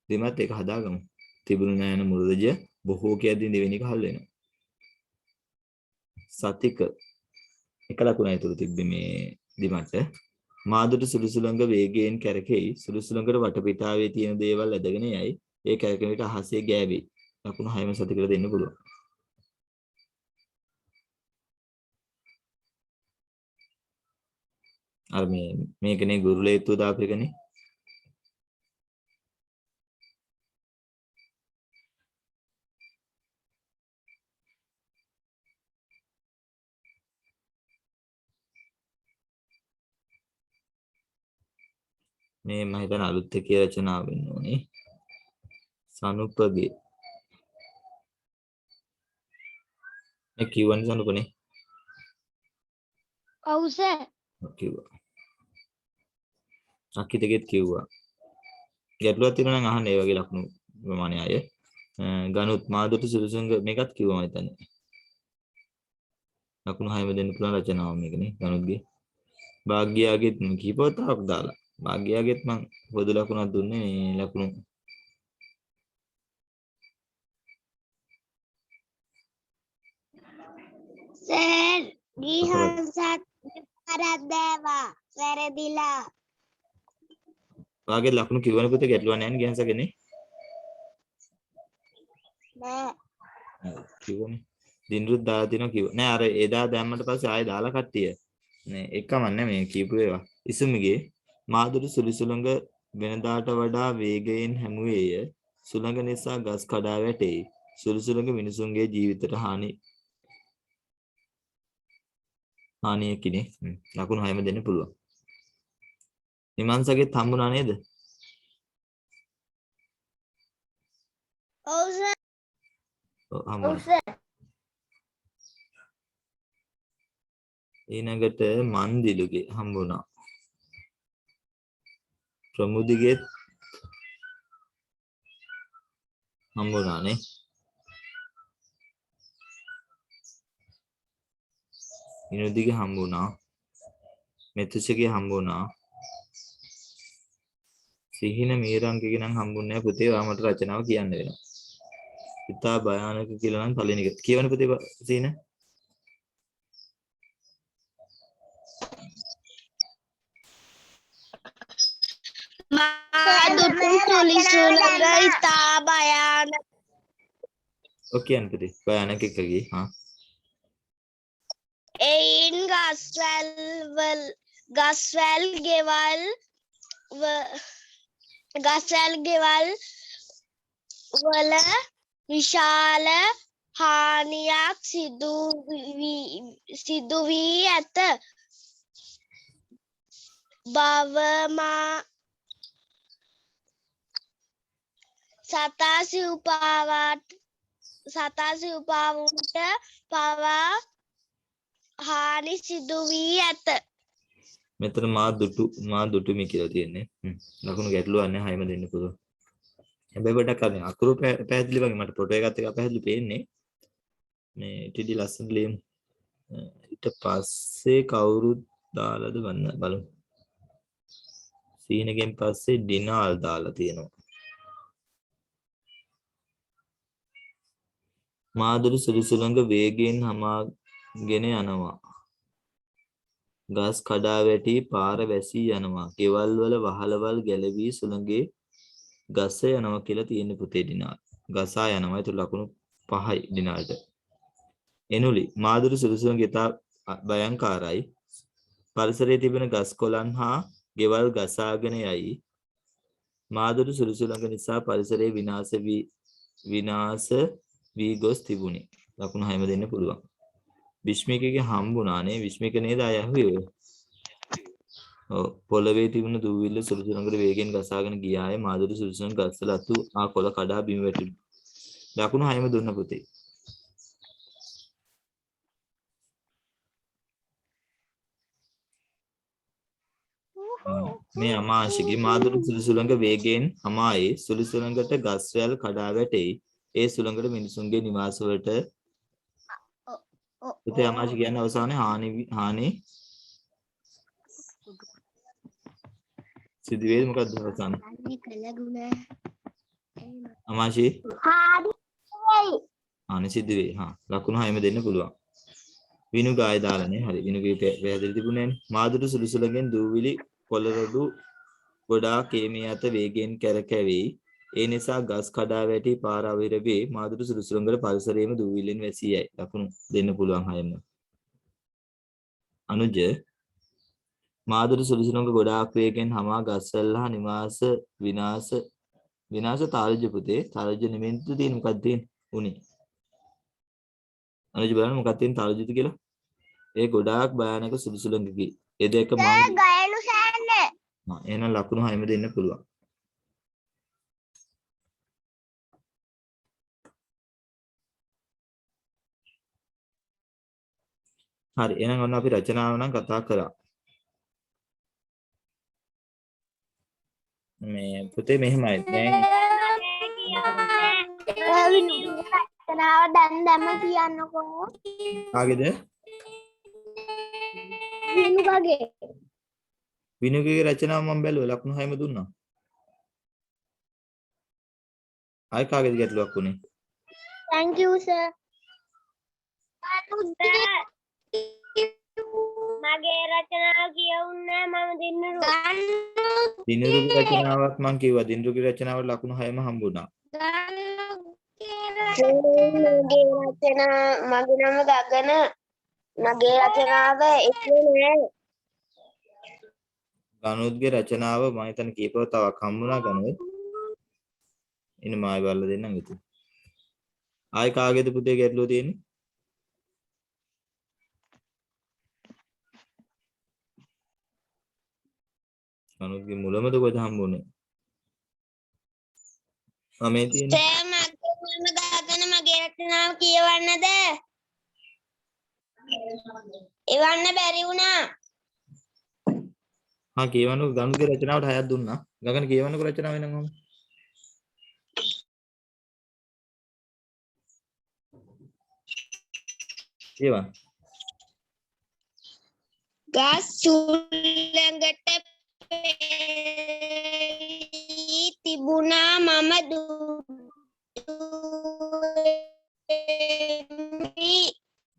දෙමත් එක හදාගමු. තිබුණේ නෑන මුර්ධජ බොහෝ කියද්දී දෙවෙනි එක හල් වෙනවා. සතික එක ලකුණයි ඒතර තිබ්බේ මේ දිමට. මාදුරු සුළුසුළඟ වේගයෙන් කැරකෙයි. සුළුසුළඟට වටපිටාවේ තියෙන දේවල් ඇදගෙන යයි. ඒ කැරකෙන විට අහසේ ගෑවේ. ලකුණු 6ම සතිකට දෙන්න පුළුවන්. අර මේකනේ ගුරුලේත්තු දාපු එකනේ. මේ මම හිතන අලුත් එකේ රචනාව වෙන්න ඕනේ. සනුපගේ. මේ කිව්වනේ සනුපනේ. ඔව් සර්. කිව්වා. අක්කිතගෙත් කිව්වා. ගැටලුවක් තියෙනවා නම් අහන්න ඒ වගේ ලකුණු ප්‍රමාණය අය. ගනුත් මාදුරු සුළුසුළඟ මේකත් කිව්වා මම හිතන්නේ. ලකුණු 6ම දෙන්න පුළුවන් රචනාව මේකනේ ගනුත්ගේ. භාග්‍යයාගෙත් කීපවතාවක් දාලා. භාග්‍යයාගෙත් මම පොදු ලකුණක් දුන්නේ මේ ලකුණු සර් ගිහන්සත් කරද්දේවා වැරදිලා. වාගේ ලකුණු කිව්වනේ පුතේ ගැටලුවක් නැහැ නේ ගිහන්සගෙනේ. නෑ. කිව්වනේ. දිනරුත් දාලා තිනවා කිව්වා. නෑ අර එදා දැම්මට පස්සේ ආයෙ දාලා කට්ටිය. නේ එකම නැහැ මේ කියපු ඒවා. ඉසුමිගේ මාදුරු සුළුසුළඟ වෙනදාට වඩා වේගයෙන් හැමුවේය. සුළඟ නිසා ගස් කඩා වැටේ. සුළුසුළඟ මිනිසුන්ගේ ජීවිතයට හානියකිනේ. ලකුණු 6ම දෙන්න පුළුවන්. නිමංසගෙත් හම්බුණා නේද? ඔව් සර්. ඔව් හම්බුණා. ඊනකට මන්දිලුගේ හම්බුණා. ප්‍රමුදිගෙත් හම්බුණානේ. ඉනුදිගේ හම්බුණා. මෙතුෂගේ හම්බුණා. සිහින මීරංගගේ නම් හම්බුන්නේ නැහැ පුතේ. වාමට රචනාව කියන්න වෙනවා. ඉතා භයානක කියලා නම් පළවෙනි එක. කියවන පුතේ සිහින. මාදුරු සුළුසුළඟ ඉතා භයානක. ඔකේ අන්පුතේ. භයානක එකගේ. හා. එයින් ගස්වැල් ගෙවල් වල විශාල හානියක් සිදු වී ඇත සතා සිව්පාවුන්ට පවා හානි සිදු වී ඇත. මෙතන මා දුටුමි කියලා තියෙන්නේ. ලකුණු ගැටලුවක් නැහැ හැම දෙන්න පුළුවන්. හැබැයි පොඩක් අර අකුරු පැහැදිලි වගේ මට ෆොටෝ එකත් එක පැහැදිලි පේන්නේ. මේ ටිඩි ලස්සන ලියමු. ඊට පස්සේ කවුරුත් දාලාද බලමු. සීනගෙන් පස්සේ ඩිනාල් දාලා තියෙනවා. මාදුරු සුළුසුළඟ වේගයෙන් හමාගෙන යනවා. ගස් කඩා වැටි පාර වැසී යනවා. ගෙවල් වල වහලවල් ගැලවි සුළඟේ ගස යනවා කියලා තියෙන පුතේ ඩිනාල්. ගසා යනවා. ඒක ලකුණු 5යි ඩිනාල්ට. එනුලි මාදුරු සුළුසුළඟ ඉතා භයංකාරයි. පරිසරයේ තිබෙන ගස් කොළන් හා ගෙවල් ගසාගෙන යයි. මාදුරු සුළුසුළඟ නිසා පරිසරයේ විනාශ වී ගොස් තිබුණි. ලකුණු 6ම දෙන්න පුළුවන්. විශ්මිකගේ හම්බුණානේ. විශ්මික නේද අය ඇහුවේ? ඔව්. පොළවේ තිබුණ දූවිල්ල සුළුසුළඟට වේගෙන් ගසාගෙන ගියාය. මාදුරු සුළුසුළඟ ගස්වල අතු ආ කොළ කඩා බිම වැටුණි. ලකුණු 6ම දුන්න පුතේ. මේ අමාංශිකේ මාදුරු සුළුසුළඟ වේගයෙන් හමායේ සුළුසුළඟට ගස්වැල් කඩා වැටෙයි. ඒ සුළඟට මිනිසුන්ගේ නිවාස වලට පුතේ අමාංශික කියන්නේ අවසානයේ හානි සිදු වේද මොකක්ද අවසානයේ අමාංශි හානි සිදු වේ. ලකුණු 6ම දෙන්න පුළුවන්. විනු ගාය දාලානේ. හරි. විනුගේ පැහැදිලි තිබුණේ නෑනේ. මාදුරු සුළුසුළඟෙන් දූවිලි කොළරොඩු ගොඩාක් මේ අත වේගයෙන් කැරකෙවි. ඒ නිසා ගස් කඩා වැටි පාර අවහිර වේ. මාදුරු සුළුසුළඟට පරිසරයේම දූවිල්ලෙන් වැසී යයි. ලකුණු දෙන්න පුළුවන් 6ම. අනුජ මාදුරු සුළුසුළඟ ගොඩාක් වේගෙන් හමා ගස්වැල් හා නිවාස විනාශ තාලජ පුතේ. තාලජ නෙමෙයිද තියෙන්නේ මොකක්ද තියෙන්නේ? උනේ. අනුජ බලන්න මොකක්ද තියෙන්නේ තාලජද කියලා? ඒ ගොඩාක් භයානක සුළුසුළඟකි. ඒ දෙක මම ගයනු සෑන්න එහෙනම් ලකුණු 6ම දෙන්න පුළුවන්. හරි. එහෙනම් ඔන්න අපි රචනාව නම් කතා කරා. මේ පුතේ මෙහෙමයි. දැන් රචනාව දැන් කියන්නකෝ. කාගේද? විනුගගේ. විනුගේ රචනාව මම බැලුවා. ලකුණු 6ම දුන්නා. ආයි කාගේද ගැටලුවක් උනේ? Thank you sir. මගේ රචනාව කියවුන්නේ මම දිනුරුගේ රචනාවක් මම කිව්වා. දිනුරුගේ රචනාවට ලකුණු 6ම හම්බුණා. මගේ නම ගගන. මගේ රචනාව එන්නේ නෑ. ගනුත්ගේ රචනාව මම හිතන්නේ කීපව තවක් හම්බුණා ගනුත්. ඉන්න මායි බලලා දෙන්නම් ඉතින්. ආයි කාගේද පුතේ ගැටලුව තියෙන්නේ? ගනුත්ගේ මුලමද කොහෙද හම්බුනේ? මේ තියෙන්නේ. මම ගගන මගේ රචනාව කියවන්නද? එවන්න බැරි වුණා. කියවන්නකො ගනුත්ගේ රචනාවට 6ක් දුන්නා. ගගන කියවන්නකො රචනාව වෙනම ඔහොම. කියවන්න. ගස් සුළඟට පෙරී තිබුණා මම දුටුවෙමි.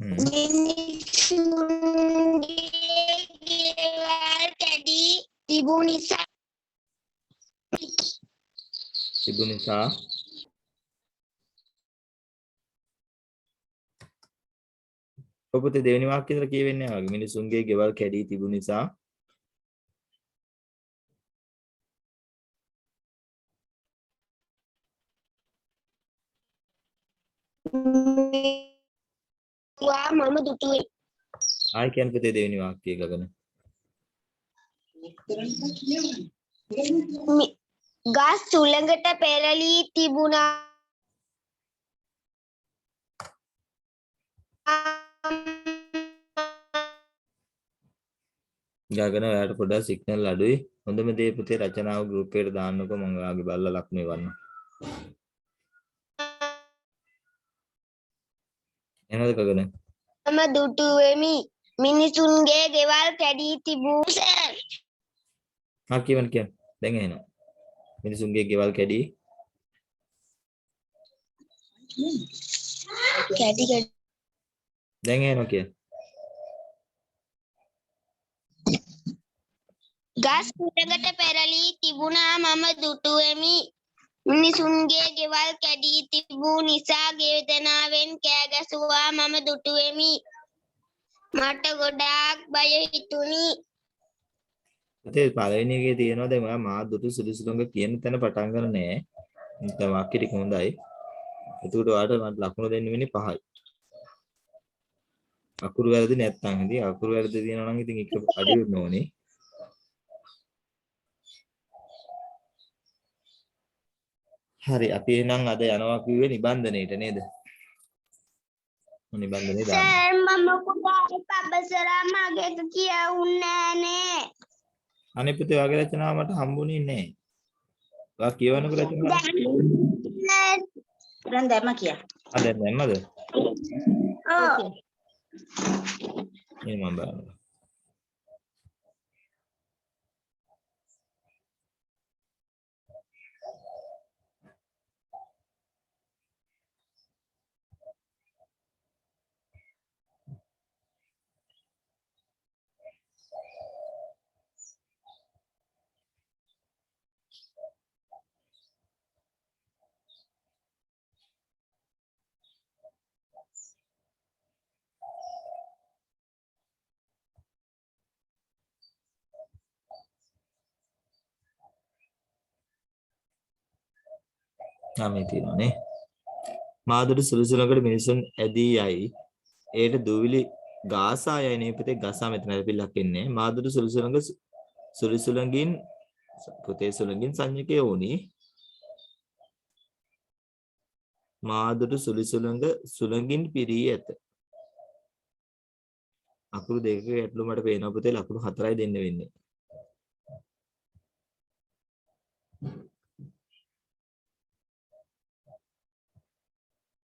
මිනිසුන්ගේ ගෙවල් කැඩී තිබුණු නිසා ඔය පුතේ දෙවෙනි වාක්‍යය විතර කියවෙන්නේ නැහැ වගේ. මිනිසුන්ගේ ගෙවල් කැඩී තිබුණ නිසා වා මම දුටුවේ. ආයි කියන්න පුතේ දෙවෙනි වාක්‍යය ගගන. ගස් සුළඟට පෙරළී තිබුණා. ගගන ඔයාලට පොඩ්ඩක් සිග්නල් අඩුයි. හොඳම දේ පුතේ රචනාව ගෲප් එකට දාන්නකෝ මම ඔයාගේ බල්ලා ලකුණු එවන්න. එනවද ගගන? මම දුටුවෙමි. මිනිසුන්ගේ ගෙවල් කැඩී තිබූ ආ කියන්න. දැන් එනවා. මිනිසුන්ගේ ගෙවල් කැඩී දැන් එනවා කියන්න. ගස් සුළඟට පෙරළී තිබුණා මම දුටුවෙමි. මිනිසුන්ගේ ගෙවල් කැඩී තිබූ නිසා වේදනාවෙන් කෑ ගැසුවා මම දුටුවෙමි. මට ගොඩාක් බය හිතුණි. පුතේ පළවෙනි එකේ තියෙනවා දැන් ඔයා මා දුටු සුදුසුලඟ කියන තැන පටන් ගන්න නෑ. දැන් වාක්‍ය ටික හොඳයි. එතකොට ඔයාලට මට ලකුණු දෙන්න වෙන්නේ 5යි. අකුරු වැරදි නැත්නම් ඉතින් අකුරු වැරදි තියෙනවා නම් ඉතින් එක අඩු වෙන්න ඕනේ. හරි අපි එහෙනම් අද යනවා කිව්වේ නිබන්ධනයේට නේද? නිබන්ධනේ දාන්න. සර් මම පුතාට පබසලා මගේ කියවුන්නේ නෑනේ. අනේ පුතේ වගේ රචනාව මට හම්බුනේ නැහැ. ඔයා කියවනකොට රචනාව දැන් දැම්ම කියා. දැන් නැම්මද? ඔව්. මේ මම බලන්න. මේ තියෙනවානේ. මාදුරු සුළුසුලකට මිනිසුන් ඇදී යයි. ඒට දුවිලි ගාසා යයිනේ පුතේ ගසා මෙතන පිළක් ඉන්නේ. මාදුරු සුළුසුලඟින් පුතේ සුළඟින් සංඥකේ වුණි. මාදුරු සුළුසුලඟ සුළඟින් පිරී ඇත. අකුරු දෙකක ඇටලු මට පේනවා පුතේ ලකුණු 4යි දෙන්න වෙන්නේ.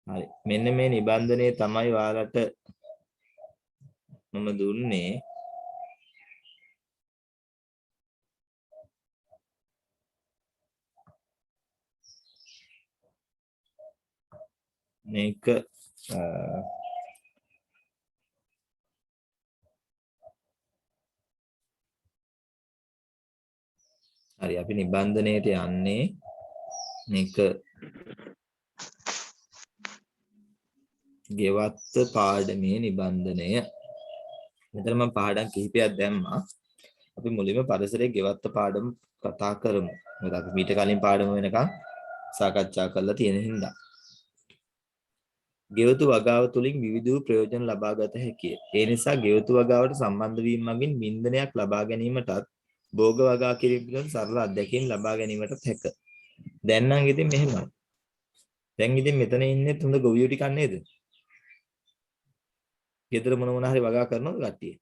හරි මෙන්න මේ නිබන්ධනයේ තමයි ඔයාලට මම දුන්නේ. මේක හරි අපි නිබන්ධනයට යන්නේ මේක ගෙවත්ත පාඩමේ නිබන්ධනය. මෙතන මම පාඩම් කිහිපයක් දැම්මා. අපි මුලින්ම පරිසරයේ ගෙවත්ත පාඩම කතා කරමු. මොකද අපි මීට කලින් පාඩම වෙනකන් සාකච්ඡා කරලා තියෙන හින්දා. ගෙවතු වගාව තුළින් විවිධ වූ ප්‍රයෝජන ලබා ගත හැකිය. ඒ නිසා ගෙවතු වගාවට සම්බන්ධ වීම මගින් වින්දනයක් ලබා ගැනීමටත් භෝග වගා කිරීම පිළිබඳ සරල අත්දැකීම් ලබා ගැනීමටත් හැක. දැන් නම් ඉතින් මෙහෙමයි. දැන් ඉතින් මෙතන ඉන්නේ තුන්ද ගොවියෝ ටිකක් නේද? ගෙදර මොන හරි වගා කරනවද කට්ටිය?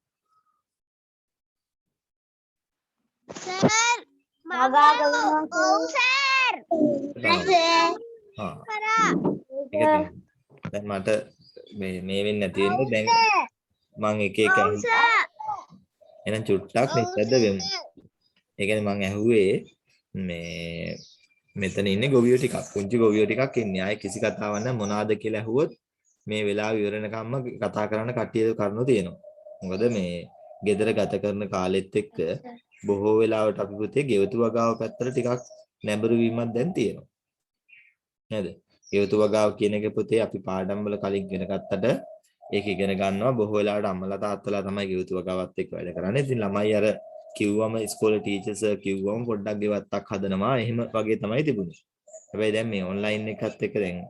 සර් වගා කරනවා. ඔව් සර්. දැන් මට මේ වෙන්නේ නැති වෙන්නේ දැන් මම එක එක එහෙනම් චුට්ටක් නිස්සද්ද වෙමු. ඒ කියන්නේ මම ඇහුවේ මේ මෙතන ඉන්නේ ගොවියෝ ටිකක් පුංචි ගොවියෝ ටිකක් ඉන්නේ. ආයේ කිසි කතාවක් නැහැ මොනවාද කියලා ඇහුවොත් මේ වෙලාව ඉවරනකම්ම කතා කරන්න කට්ටිය කරුණු තියෙනවා. මොකද මේ ගෙදර ගත කරන කාලෙත් එක්ක බොහෝ වෙලාවට අපි පුතේ ගෙවතු වගාව පැත්තට ටිකක් නැඹුරු වීමක් දැන් තියෙනවා. නේද? ගෙවතු වගාව කියන එක පුතේ අපි පාඩම් වල කලින් ඉගෙන ගත්තට ඒක ඉගෙන ගන්නවා බොහෝ වෙලාවට අම්මලා තාත්තලා තමයි ගෙවතු වගාවත් එක්ක වැඩ කරන්නේ. ඉතින් ළමයි අර කිව්වම ඉස්කෝලේ ටීචර්ස් කිව්වම පොඩ්ඩක් ගෙවත්තක් හදනවා. එහෙම වගේ තමයි තිබුණේ. හැබැයි දැන් මේ ඔන්ලයින් එකත් එක්ක දැන්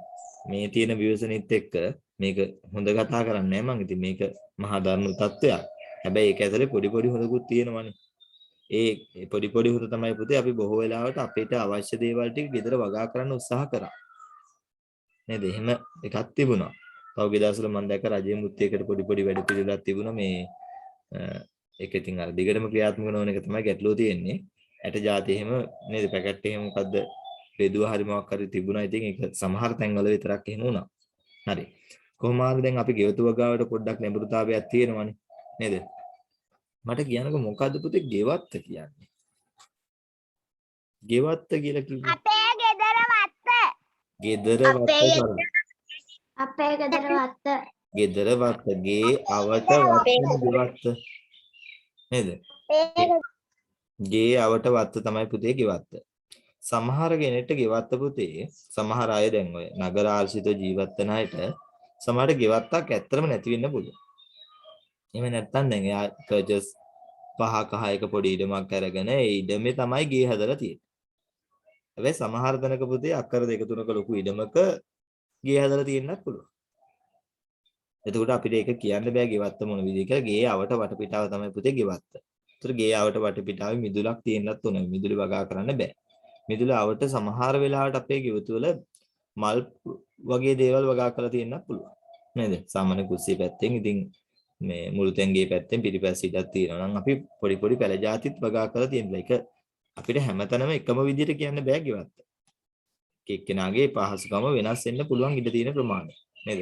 මේ තියෙන විවසනෙත් එක්ක මේක හොඳ කතා කරන්නේ නැහැ මං. ඉතින් මේක මහා දරුණු තත්ත්වයක්. හැබැයි ඒක ඇතුලේ පොඩි පොඩි හොඳකුත් තියෙනවනේ. ඒ පොඩි පොඩි හොඳ තමයි පුතේ අපි බොහෝ වෙලාවට අපිට අවශ්‍ය දේවල් ටික ගෙදර වගා කරන්න උත්සාහ කරා. නේද? එහෙම එකක් තිබුණා. පහුගිය දවස්වල මම දැක්ක රජයේ මුත්‍යයකට පොඩි පොඩි වැඩ පිළිවෙලක් තිබුණා මේ ඒක ඉතින් අර දිගටම ක්‍රියාත්මක නොවන එක තමයි ගැටලුව තියෙන්නේ. ඇට જાති එහෙම නේද පැකට් එහෙම මොකද්ද බෙදුව හරි මොකක් හරි තිබුණා. ඉතින් ඒක සමහර තැන්වල විතරක් එහෙම වුණා. හරි. කොහොම හරි දැන් අපි ගෙවතු වගාවට පොඩ්ඩක් නැඹුරුතාවයක් තියෙනවනේ. නේද? මට කියන්නකො මොකද්ද පුතේ ගෙවත්ත කියන්නේ? ගෙවත්ත කියලා කිව්වේ අපේ ගෙදර වත්ත. ගෙදර වත්ත කරා. අපේ ගෙදර වත්ත. ගෙදර වත්ත ගේ අවට වත්තන ගෙවත්ත නේද? ගේ අවට වත්ත තමයි පුතේ ගෙවත්ත. සමහර කෙනෙක්ට ගෙවත්ත පුතේ සමහර අය දැන් ඔය නගර ආශ්‍රිත ජීවත් වෙන අයට සමහරට ගෙවත්තක් ඇත්තටම නැති වෙන්න පුළුවන්. එහෙම නැත්නම් දැන් එයා පර්චේස් 5 කහ එක පොඩි ඉඩමක් අරගෙන ඒ ඉඩමේ තමයි ගේ හදලා තියෙන්නේ. හැබැයි සමහර තැනක පුතේ අක්කර 2 3ක ලොකු ඉඩමක ගේ හදලා තියෙන්නත් පුළුවන්. එතකොට අපිට ඒක කියන්න බෑ ගෙවත්ත මොන විදිහද කියලා. ගේ අවට වටපිටාව තමයි පුතේ ගෙවත්ත. ඒතර ගේ අවට වටපිටාවේ මිදුලක් තියෙන්නත් ඕනේ. මිදුලි වගා කරන්න බෑ. මිදුල අවට සමහර වෙලාවට අපේ ගෙවතු වල මල් වගේ දේවල් වගා කරලා තියෙන්නත් පුළුවන්. නේද? සාමාන්‍ය කුස්සිය පැත්තෙන් ඉතින් මේ මුළුතැන්ගේ පැත්තෙන් පිටිපස්ස ඉඩක් තියෙනවා නම් අපි පොඩි පොඩි පැල જાතිත් වගා කරලා තියෙනවා. ඒක අපිට හැමතැනම එකම විදිහට කියන්න බෑ ගෙවත්ත. එක්කෙනාගේ පහසුකම වෙනස් වෙන්න පුළුවන් ඉඩ තියෙන ප්‍රමාණය. නේද?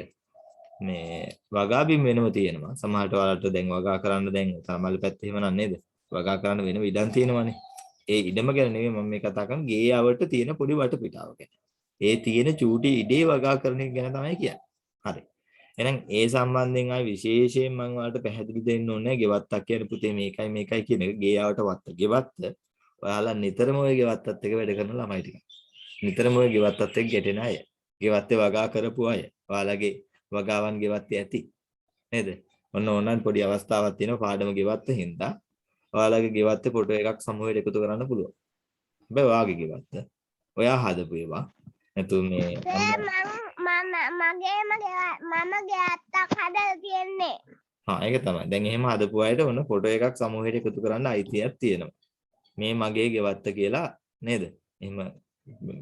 මේ වගා බිම් වෙනම තියෙනවා. සමහරට ඔයාලට දැන් වගා කරන්න දැන් තමල් පැත්තේ එහෙම නන් නේද? වගා කරන්න වෙනම ඉඩම් තියෙනවානේ. ඒ ඉඩම ගැන නෙමෙයි මම මේ කතා කරන්නේ. ගේ යවට තියෙන පොඩි වටපිටාව ගැන. ඒ තියෙන චූටි ඉඩේ වගා කරන එක ගැන තමයි කියන්නේ. හරි. එහෙනම් ඒ සම්බන්ධයෙන් ආයි විශේෂයෙන් මම ඔයාලට පැහැදිලි දෙන්න ඕනේ ගෙවත්තක් කියන පුතේ මේකයි කියන එක. ගේ යවට වත්ත. ගෙවත්ත ඔයාලා නිතරම ඔය ගෙවත්තත් එක්ක වැඩ කරන ළමයි ටික. නිතරම ඔය ගෙවත්තත් එක්ක ගැටෙන අය. ගෙවත්තේ වගා කරපු අය. ඔයාලගේ වගාවන් ගෙවත්තේ ඇති නේද? ඔන්න ඕනනම් පොඩි අවස්ථාවක් තියෙනවා පාඩම ගෙවත්ත හින්දා ඔයාලගේ ගෙවත්තේ ෆොටෝ එකක් සමූහයට එකතු කරන්න පුළුවන්. හැබැයි ඔයාගේ ගෙවත්ත ඔයා හදපු ඒවා නැතු මේ මම ගෙවත්තක් හදලා තියන්නේ. ඒක තමයි. දැන් එහෙම හදපු අයට ඔන්න ෆොටෝ එකක් සමූහයට එකතු කරන්න අයිතියක් තියෙනවා. මේ මගේ ගෙවත්ත කියලා නේද? එහෙම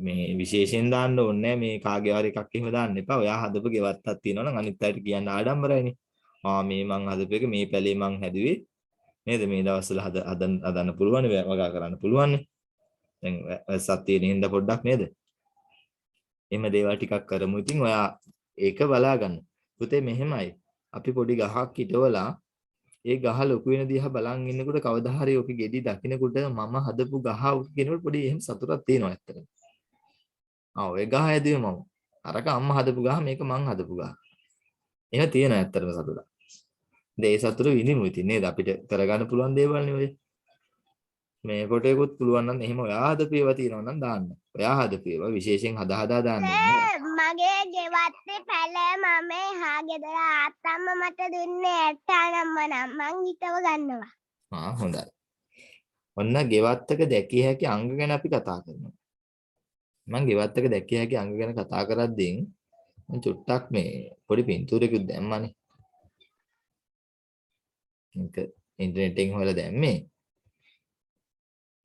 මේ විශේෂයෙන් දාන්න ඕනේ මේ කාගේ හරි එකක් එහෙම දාන්න එපා. ඔයා හදපු ගෙවත්තක් තියෙනවා නම් අනිත් අයට කියන්න ආඩම්බරයිනේ. මේ මං හදපු එක මේ පැලේ මං හැදුවේ නේද? මේ දවස්වල හදන්න පුළුවන් වගා කරන්න පුළුවන්. දැන් සත්‍යයෙන් හින්දා පොඩ්ඩක් නේද? එහෙම දේවල් ටිකක් කරමු. ඉතින් ඔයා ඒක බලා ගන්න. පුතේ මෙහෙමයි. අපි පොඩි ගහක් හිටවලා ඒ ගහ ලොකු වෙන දිහා බලන් ඉන්නකොට කවදා හරි ඔක ගෙඩි දකින්නකොට මම හදපු ගහ කියනකොට පොඩි එහෙම සතුටක් තියෙනවා ඇත්තටම. ඔය ගහ ඇදුවේ මම. අරක අම්මා හදපු ගහ මේක මං හදපු ගහ. එහෙම තියෙනවා ඇත්තටම සතුටක්. ඒ සතුට විඳිමු ඉතින් නේද? අපිට කරගන්න පුළුවන් දේවල් නේ ඔය. මේ ෆොටෝ එකකුත් පුළුවන් නම් එහෙම ඔයා හදපු ඒවා තියෙනවා නම් දාන්න. ඔයා හදපු ඒවා විශේෂයෙන් හදා දාන්න. මගේ ගෙවත්තේ පැල මම හා ගෙදර ආත්තම්ම මට දුන්නේ ඇට්ටානම්ම නම් මං හිතව ගන්නවා. හොඳයි. ඔන්න ගෙවත්තක දැකිය හැකි අංග ගැන අපි කතා කරනවා. මම ගෙවත්තක දැකිය හැකි අංග ගැන කතා කරද්දී මම චුට්ටක් මේ පොඩි පින්තූරයකුත් දැම්මානේ. ඒක ඉන්ටර්නෙට් හොයලා දැම්මේ.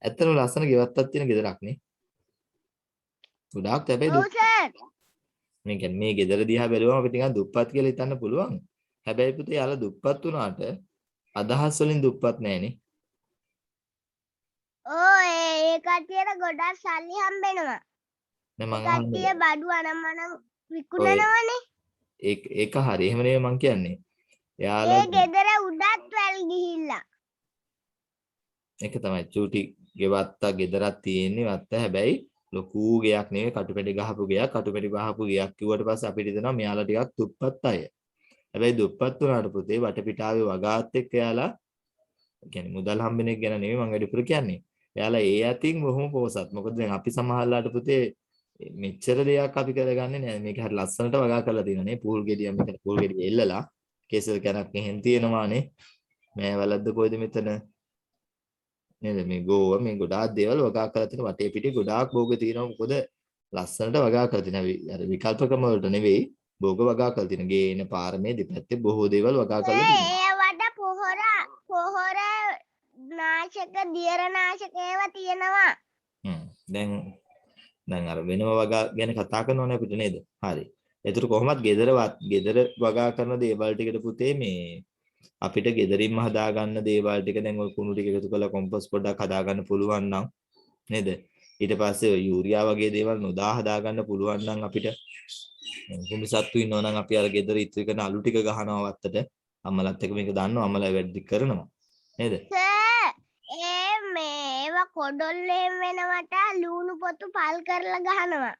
ඇත්තටම ලස්සන ගෙවත්තක් තියෙන ගෙදරක් නේ. ගොඩාක් හැබැයි මේ කියන්නේ මේ ගෙදර දිහා බැලුවම අපිට නිකන් දුප්පත් කියලා හිතන්න පුළුවන්. හැබැයි පුතේ යාලා දුප්පත් වුණාට අදහස් වලින් දුප්පත් නෑනේ. ඒ කට්ටියට ගොඩක් සල්ලි හම්බෙනවා. කට්ටිය බඩු අනම්මනම් විකුණනවනේ. ඒක හරි. එහෙම නෙමෙයි මං කියන්නේ. යාලා ඒ ගෙදර උඩත් වැල් ගිහිල්ලා. ඒක තමයි චූටි ගෙවත්ත ගෙදරක් තියෙන්නේ වත්ත හැබැයි ලොකු ගයක් නෙවෙයි කටුපැටි ගහපු ගයක්. කටුපැටි ගහපු ගයක් කිව්වට පස්සේ අපිට හිතෙනවා මෙයාලා ටිකක් දුප්පත් අය. හැබැයි දුප්පත් වුණාට පුතේ වටපිටාවේ වගාත් එක්ක යාලා කියන්නේ මුදල් හම්බෙන එක ගැන නෙවෙයි මම වැඩිපුර කියන්නේ. එයාලා ඒ අතින් බොහොම පොසත්. මොකද දැන් අපි සමහරලාට පුතේ මෙච්චර දෙයක් අපි කරගන්නේ නැහැ. මේක හරි ලස්සනට වගා කරලා තියෙනවා නේ. පූල් ගෙඩියක් මේකට පූල් ගෙඩිය එල්ලලා කෙසල් කනක් එහෙන් තියෙනවානේ. මේ වැලද්ද කොයිද මෙතන? නේද? මේ ගෝව මේ ගොඩාක් දේවල් වගා කරලා තියෙන වටේ පිටේ ගොඩාක් භෝග තියෙනවා. මොකද ලස්සනට වගා කරලා තියෙන අර විකල්ප ක්‍රම වලට නෙවෙයි භෝග වගා කරලා තියෙන. ගේන පාරමේ දෙපැත්තේ බොහෝ දේවල් වගා කරලා තියෙනවා. ඒවට පොහොර නාශක දියර නාශක ඒවා තියෙනවා. දැන් අර වෙනම වගා ගැන කතා කරනවනේ අපිට නේද? හරි. ඒතර කොහොමත් ගෙදර වගා කරන දේවල් ටිකට පුතේ මේ අපිට ගෙදරින්ම හදාගන්න දේවල් ටික දැන් ඔය කුණු ටික එකතු කරලා කොම්පෝස්ට් පොඩ්ඩක් හදාගන්න පුළුවන් නම් නේද? ඊට පස්සේ ඔය යූරියා වගේ දේවල් නොදා හදාගන්න පුළුවන් නම් අපිට කුඹි සත්තු ඉන්නවා නම් අපි අර ගෙදර ඉතුරු කරන අලු ටික ගහනවා වත්තට. අම්මලත් එක්ක මේක දන්නවා අම්මලා වැඩි කරනවා නේද? ඒවා කොඩොල්ලෙන් වෙනවට ලුණු පොතු පල් කරලා ගහනවා.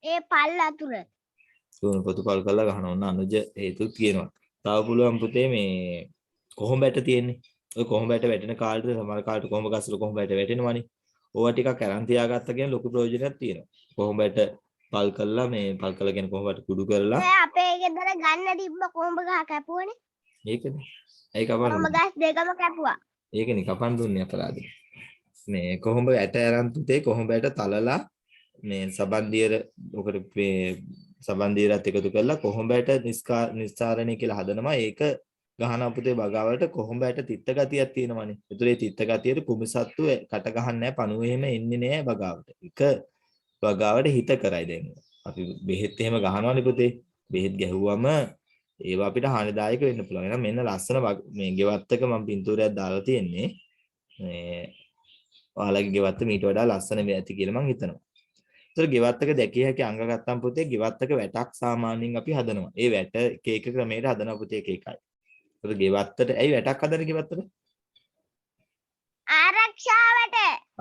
ඒ පල් අතුර ලුණු පොතු පල් කරලා ගහනවා. ඔන්න අනුජ හේතු කියනවා. තව පුළුවන් පුතේ මේ කොහොඹ බැට තියෙන්නේ. ඔය කොහොඹ බැට වැටෙන කාලේ සමහර කාලේ කොහොඹ ගස්වල කොහොඹ බැට වැටෙනවනේ. ඕවා ටිකක් අරන් තියාගත්ත කියන ලොකු ප්‍රයෝජනයක් තියෙනවා. කොහොඹ බැට පල් කරලා මේ පල් කරලා කියන කොහොඹ බැට කුඩු කරලා අපේ ගෙදර ගන්න තිබ්බ කොඹ ගහ කැපුවනේ. ඒකනේ. ඒ කපන්න. කොඹ ගස් දෙකම කැපුවා. ඒකනේ කපන්න දුන්නේ අපරාධෙ. මේ කොහොඹ ඇට අරන් තුතේ කොහොඹ ඇට තලලා මේ සබන්දියර ඔකට මේ සබන්දියරත් එකතු කරලා කොහොඹ ඇට නිස්සාරණය කියලා හදනවා. ඒක ගහන පුතේ බගාවලට කොහොඹ ඇට තිත්ත ගතියක් තියෙනවනේ. ඒතරේ තිත්ත ගතියට කුඹසත්තු කට ගහන්නේ නැහැ. පණුවේ එහෙම එන්නේ නැහැ බගාවට. එක බගාවට හිත කරයි දැන්. අපි බෙහෙත් එහෙම ගහනවනේ පුතේ. බෙහෙත් ගැහුවම ඒවා අපිට හානිදායක වෙන්න පුළුවන්. එහෙනම් මෙන්න ලස්සන මේ ගෙවත්තක මම පින්තූරයක් දාලා තියෙන්නේ. මේ ඔයාලගේ ගෙවත්ත මීට වඩා ලස්සන වෙයි ඇති කියලා මම හිතනවා. ඒතර ගෙවත්තක දැකිය හැකි අංග ගත්තම් පුතේ ගෙවත්තක වැටක් සාමාන්‍යයෙන් අපි හදනවා. ඒ වැට එක එක ක්‍රමයකට හදනවා පුතේ එක එකයි. ඒතර ගෙවත්තට ඇයි වැටක් හදන්නේ ගෙවත්තට?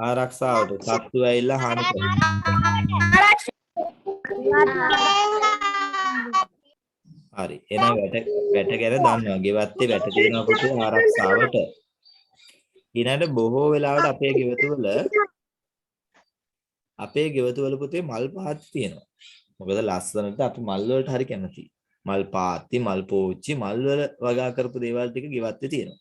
ආරක්ෂාවට. සත්තු ඇවිල්ලා හානි කරනවා. හරි. එහෙනම් වැට ගැන දන්නවා. ගෙවත්තේ වැට තියෙනවා පුතේ ආරක්ෂාවට. ඊළඟට බොහෝ වෙලාවට අපේ ගෙවතුවල පුතේ මල් පාත් තියෙනවා. මොකද ලස්සනට අපි මල් වලට හරි කැමතියි. මල් පාත්ති, මල් පෝච්චි, මල් වල වගා කරපු දේවල් ටික ගෙවත්තේ තියෙනවා.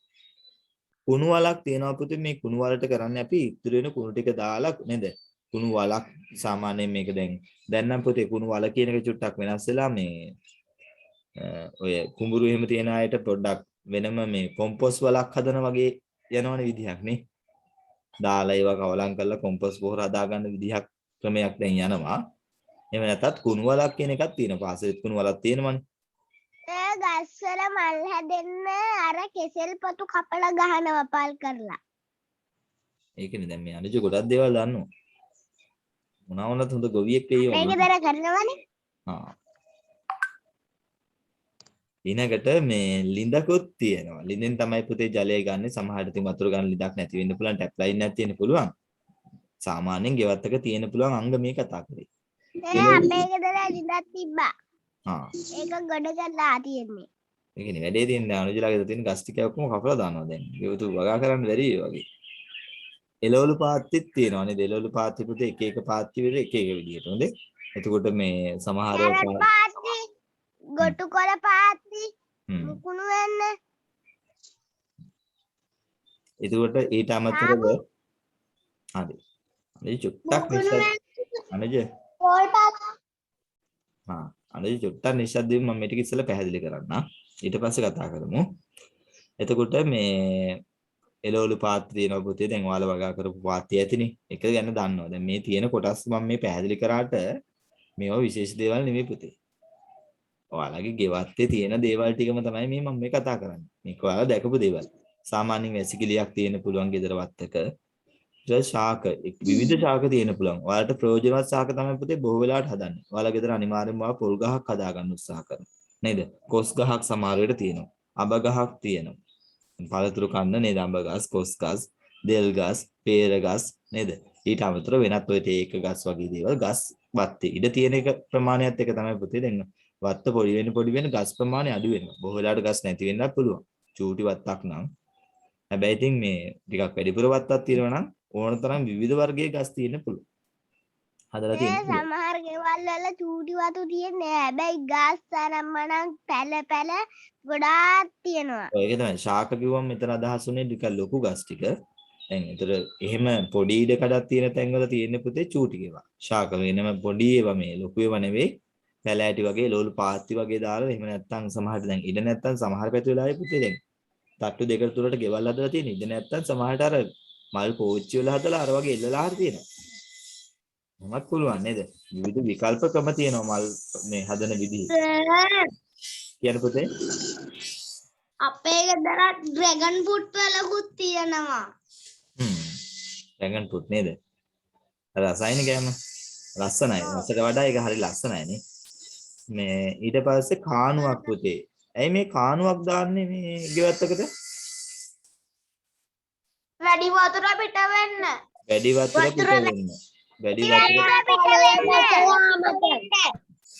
කුණු වලක් තියෙනවා පුතේ. මේ කුණු වලට කරන්නේ අපි ඉතුරු වෙන කුණු ටික දාලා නේද? කුණු වලක් සාමාන්‍යයෙන් මේක දැන් නම් පුතේ කුණු වල කියන එක චුට්ටක් වෙනස් වෙලා මේ ඔය කුඹුරු එහෙම තියෙන අයට පොඩ්ඩක් වෙනම මේ කොම්පෝස්ට් වලක් හදන වගේ යනවනේ විදිහක් නේ. දාලා ඒවා කවලම් කරලා කොම්පෝස්ට් පොහොර හදාගන්න විදිහක් ක්‍රමයක් දැන් යනවා. එහෙම නැත්නම් කුණු වලක් කියන එකක් තියෙනවා. පාසලෙත් කුණු වලක් තියෙනවනේ. ඒ ගස්වල මල් හැදෙන්න අර කෙසෙල් පොතු කපලා ගහනවා පල් කරලා. ඒකනේ දැන් මේ අනුජ ගොඩක් දේවල් දන්නවා. මොනවා වුණත් හොඳ ගොවියෙක් වෙයි මේක දර කරනවනේ. ඊනකට මේ ලිඳකුත් තියෙනවා. ලිඳෙන් තමයි පුතේ ජලය ගන්න. සමහරට ඉතින් වතුර ගන්න ලිඳක් නැති වෙන්න පුළුවන්. ටැප් ලයින් එකක් තියෙන්න පුළුවන්. සාමාන්‍යයෙන් ගෙවත්තක තියෙන්න පුළුවන් අංග මේ කතා කරේ. අපේ ගෙදර ලිඳක් තිබ්බා. ඒක ගොඩ කරලා තියෙන්නේ. ඒ කියන්නේ වැඩේ තියෙන්නේ අනුජලාගේ තියෙන ගස් ටික ඔක්කොම කපලා දානවා දැන්. ගෙවතු වගා කරන්න බැරි වගේ. එළවලු පාත්තිත් තියෙනවා නේද? එළවලු පාත්ති පුතේ එක එක පාත්ති විතර එක එක විදියට. හොඳේ. එතකොට මේ සමහර පාත්ති ගොටු කොළ පාත්ති මුකුණු වෙන්න. එතකොට ඊට අමතරව හරි. මේ චුට්ටක් අනුජ පොල් පාත්ති. අනුජ චුට්ටක් නිශ්ශබ්දව මම මේ ටික ඉස්සෙල්ලා පැහැදිලි කරන්න. ඊට පස්සේ කතා කරමු. එතකොට මේ එළවලු පාත්‍රය තියෙනවා පුතේ. දැන් ඔයාලා වගා කරපු පාත්‍රය ඇතිනේ. එක ගැන දන්නවා. දැන් මේ තියෙන කොටස් මම මේ පැහැදිලි කරාට මේවා විශේෂ දේවල් නෙමෙයි පුතේ. ඔයාලගේ ගෙවත්තේ තියෙන දේවල් ටිකම තමයි මේ මම මේ කතා කරන්නේ. මේක ඔයාලා දැකපු දේවල්. සාමාන්‍යයෙන් වැසිකිළියක් තියෙන පුළුවන් ගෙදර වත්තක. ශාක විවිධ ශාක තියෙන පුළුවන්. ඔයාලට ප්‍රයෝජනවත් ශාක තමයි පුතේ බොහෝ වෙලාවට හදන්නේ. ඔයාලා ගෙදර අනිවාර්යෙන්ම ඔයා පොල් ගහක් හදාගන්න උත්සාහ කරනවා. නේද? කොස් ගහක් සමහර වෙලට තියෙනවා. අබ ගහක් තියෙනවා. පළතුරු කන්න නේද? අඹ ගස්, කොස් ගස්, දෙල් ගස්, peer ගස් නේද? ඊට අමතරව වෙනත් ඔය තේක ගස් වගේ දේවල් ගස් වත්තේ ඉඩ තියෙන එක ප්‍රමාණයත් එක තමයි පුතේ දෙන්න. වත්ත පොඩි වෙන ගස් ප්‍රමාණය අඩු වෙනවා. බොහෝ වෙලාවට ගස් නැති වෙන්නත් පුළුවන්. චූටි වත්තක් නම්. හැබැයි ඉතින් මේ ටිකක් වැඩිපුර වත්තක් තියෙනවා නම් ඕන තරම් විවිධ වර්ගයේ ගස් තියෙන්න පුළුවන්. හදලා ඒ තියෙන්නේ. සමහර ගෙවල් වල චූටි වතු තියෙන්නේ නැහැ. හැබැයි ගස් අරම්මනම් පැල පැල ගොඩාක් තියෙනවා. ඔය ඒක තමයි ශාක කිව්වම මෙතන අදහස් උනේ ටිකක් ලොකු ගස් ටික. දැන් ඒතර එහෙම පොඩි ඉඩ කඩක් තියෙන තැන්වල තියෙන්නේ පුතේ චූටි ඒවා. ශාක වෙනම පොඩි ඒවා මේ ලොකු ඒවා නෙවෙයි. පැලෑටි වගේ ලෝලු පාත්ති වගේ දාලා එහෙම නැත්තම් සමහරට දැන් ඉඩ නැත්තම් සමහර පැති වෙලාවේ පුතේ දැන් තට්ටු දෙක තුනට ගෙවල් හදලා තියෙන ඉඩ නැත්තම් සමහරට අර මල් පෝච්චි වල හදලා අර වගේ එල්ලලා හරි තියෙනවා. මොනවත් පුළුවන් නේද? විවිධ විකල්ප ක්‍රම තියෙනවා මල් මේ හදන විදිහ. කියන පුතේ අපේ ගෙදර ඩ්‍රැගන් ෆෘට් වලකුත් තියෙනවා. ඩ්‍රැගන් ෆෘට් නේද? රසයින ගෑම ලස්සනයි. රසට වඩා ඒක හරි ලස්සනයි නේ. මේ ඊට පස්සේ කානුවක් පුතේ. ඇයි මේ කානුවක් දාන්නේ මේ ගෙවත්තකට? වැඩි වතුර පිට වෙන්න. වැඩි වතුර පිට වෙන්න. වැඩි වතුර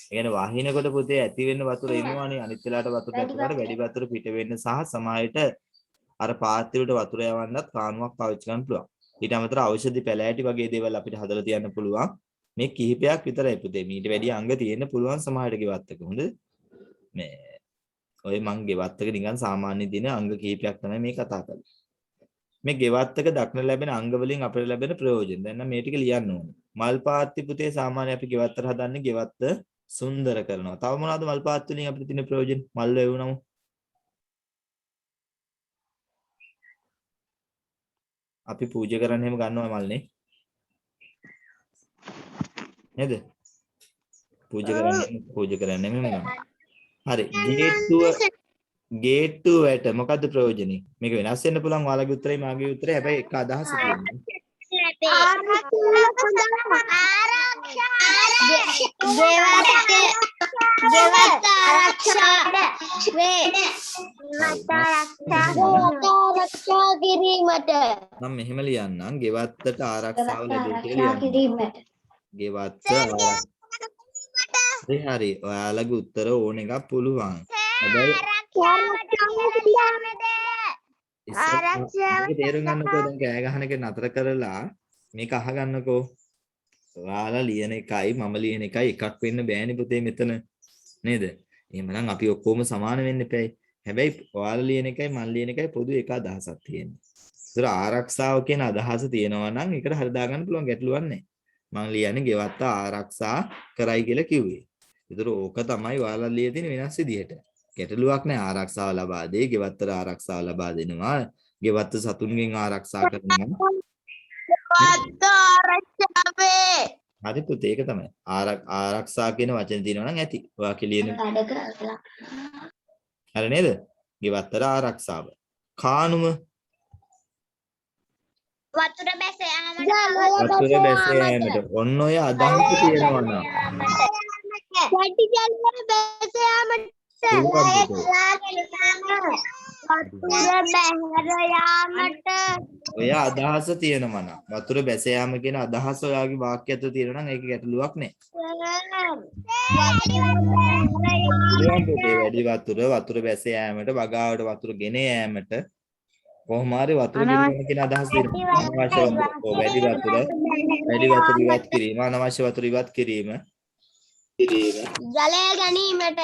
කියන්නේ වහිනකොට පුතේ ඇති වෙන්න වතුර එනවනේ අනිත් වෙලාවට වතුර නැතුනට වැඩි වතුර පිට වෙන්න සහ සමාහයට අර පාත්‍රය වලට වතුර යවන්නත් කානුවක් පාවිච්චි කරන්න පුළුවන්. ඊට අමතරව ඖෂධි පැලෑටි වගේ දේවල් අපිට හදලා තියන්න පුළුවන්. මේ කිහිපයක් විතරයි පුතේ. මීට වැඩි අංග තියෙන්න පුළුවන් සමාහයට ගෙවත්තක. හොඳද? මේ ඔය මං ගෙවත්තක නිකන් සාමාන්‍ය දින අංග කිහිපයක් තමයි මේ කතා කරන්නේ. මේ ගෙවත්තක දක්න ලැබෙන අංග වලින් අපිට ලැබෙන ප්‍රයෝජන. දැන් නම් මේ ටික ලියන්න ඕනේ. මල් පාත්ති පුතේ සාමාන්‍ය අපි ගෙවත්තට හදන්නේ ගෙවත්ත සුන්දර කරනවා. තව මොනවද මල් පාත්ති වලින් අපිට තියෙන ප්‍රයෝජන? මල් වේවුනම අපි පූජා කරන්න එහෙම ගන්නවා මල්නේ. නේද? පූජා කරන්නේ මෙහෙම ගන්නවා. හරි. ගේට්ටුවට මොකද්ද ප්‍රයෝජනේ? මේක වෙනස් වෙන්න පුළුවන් ඔයාලගේ උත්තරේ මාගේ උත්තරේ. හැබැයි එක අදහසක් තියෙනවා. ආරක්ෂා කිරීමට මම මෙහෙම ලියන්නම් ගෙවත්තට ආරක්ෂාව ලැබෙයි කියලා ලියන්න. ගෙවත්ත හරි. ඔයාලගේ උත්තර ඕන එකක් පුළුවන්. හැබැයි ආරක්ෂාව තේරුම් ගන්නකෝ දැන් කෑ ගහන එක නතර කරලා මේක අහගන්නකෝ. ඔයාලා ලියන එකයි මම ලියන එකයි එකක් වෙන්න බෑනේ පුතේ මෙතන. නේද? එහෙමනම් අපි ඔක්කොම සමාන වෙන්න එපැයි. හැබැයි ඔයාලා ලියන එකයි මම ලියන එකයි පොදු එක අදහසක් තියෙනවා. ඒතර ආරක්ෂාව කියන අදහස තියෙනවා නම් ඒකට හරි දාගන්න පුළුවන් ගැටලුවක් නැහැ. මම ලියන්නේ ගෙවත්ත ආරක්ෂා කරයි කියලා කිව්වේ. ඒතර ඕක තමයි ඔයාලා ලියලා තියෙන වෙනස් විදිහට. ගැටලුවක් නැහැ. ආරක්ෂාව ලබා දෙයි, ගෙවත්තට ආරක්ෂාව ලබා දෙනවා. ගෙවත්ත සතුන්ගෙන් ආරක්ෂා කරනවා. හරි පුතේ ඒක තමයි. ආරක්ෂා කියන වචනේ තියෙනවා නම් ඇති. ඔයා කියන හරි නේද? ගෙවත්තට ආරක්ෂාව. කානුම වතුර බැස යාමට. ඔන්න ඔය අදහස තියෙනවා නම්. වැඩි ජල බැස යාමට. ඔය අදහස තියෙනවා නම් වතුර බැස යාම කියන අදහස ඔයාගේ වාක්‍ය ඇතුළේ තියෙනවා නම් ඒක ගැටලුවක් නෑ. වැඩි වතුර බැස යාමට වගාවට වතුර ගෙන යාමට කොහොම හරි වතුර ගෙන කියන අදහස තියෙනවා. අනවශ්‍ය වතුර වැඩි වතුර ඉවත් කිරීම අනවශ්‍ය වතුර ඉවත් කිරීම ජලය ගැනීමට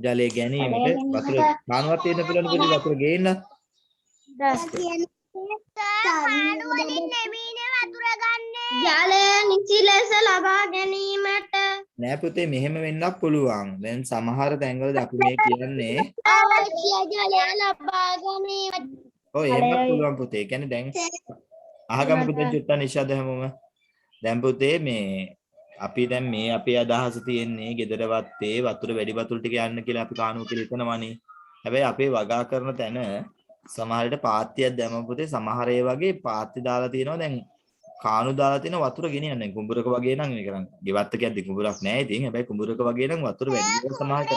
ජලය ගැනීමට වතුර පානුවක් තියෙන පුළුවන් පොඩි වතුර ගේන්න. ජලය නිසි ලෙස ලබා ගැනීමට නෑ පුතේ මෙහෙම වෙන්නත් පුළුවන්. දැන් සමහර තැන්වලදී අපි මේ කියන්නේ අවශ්‍ය ජලය ලබා ගැනීමට. ඔව් එහෙමත් පුළුවන් පුතේ. ඒ කියන්නේ දැන් අහගමුකෝ දැන් චුට්ටක් නිෂාද හැමෝම. දැන් පුතේ මේ අපි දැන් මේ අපේ අදහස තියෙන්නේ ගෙදර වත්තේ වතුර වැඩි වතුර ටික යන්න කියලා අපි කානුව කියලා හිතනවානේ. හැබැයි අපේ වගා කරන තැන සමහරවිට පාත්තියක් දැම්ම පුතේ සමහර ඒ වගේ පාත්ති දාලා තියෙනවා. දැන් කානු දාලා තියෙන වතුර ගෙනියන්නේ කුඹුරක වගේ නම් ඒක නම් ගෙවත්ත කියද්දි කුඹුරක් නෑ ඉතින්. හැබැයි කුඹුරක වගේ නම් වතුර වැඩි වෙන සමහරට.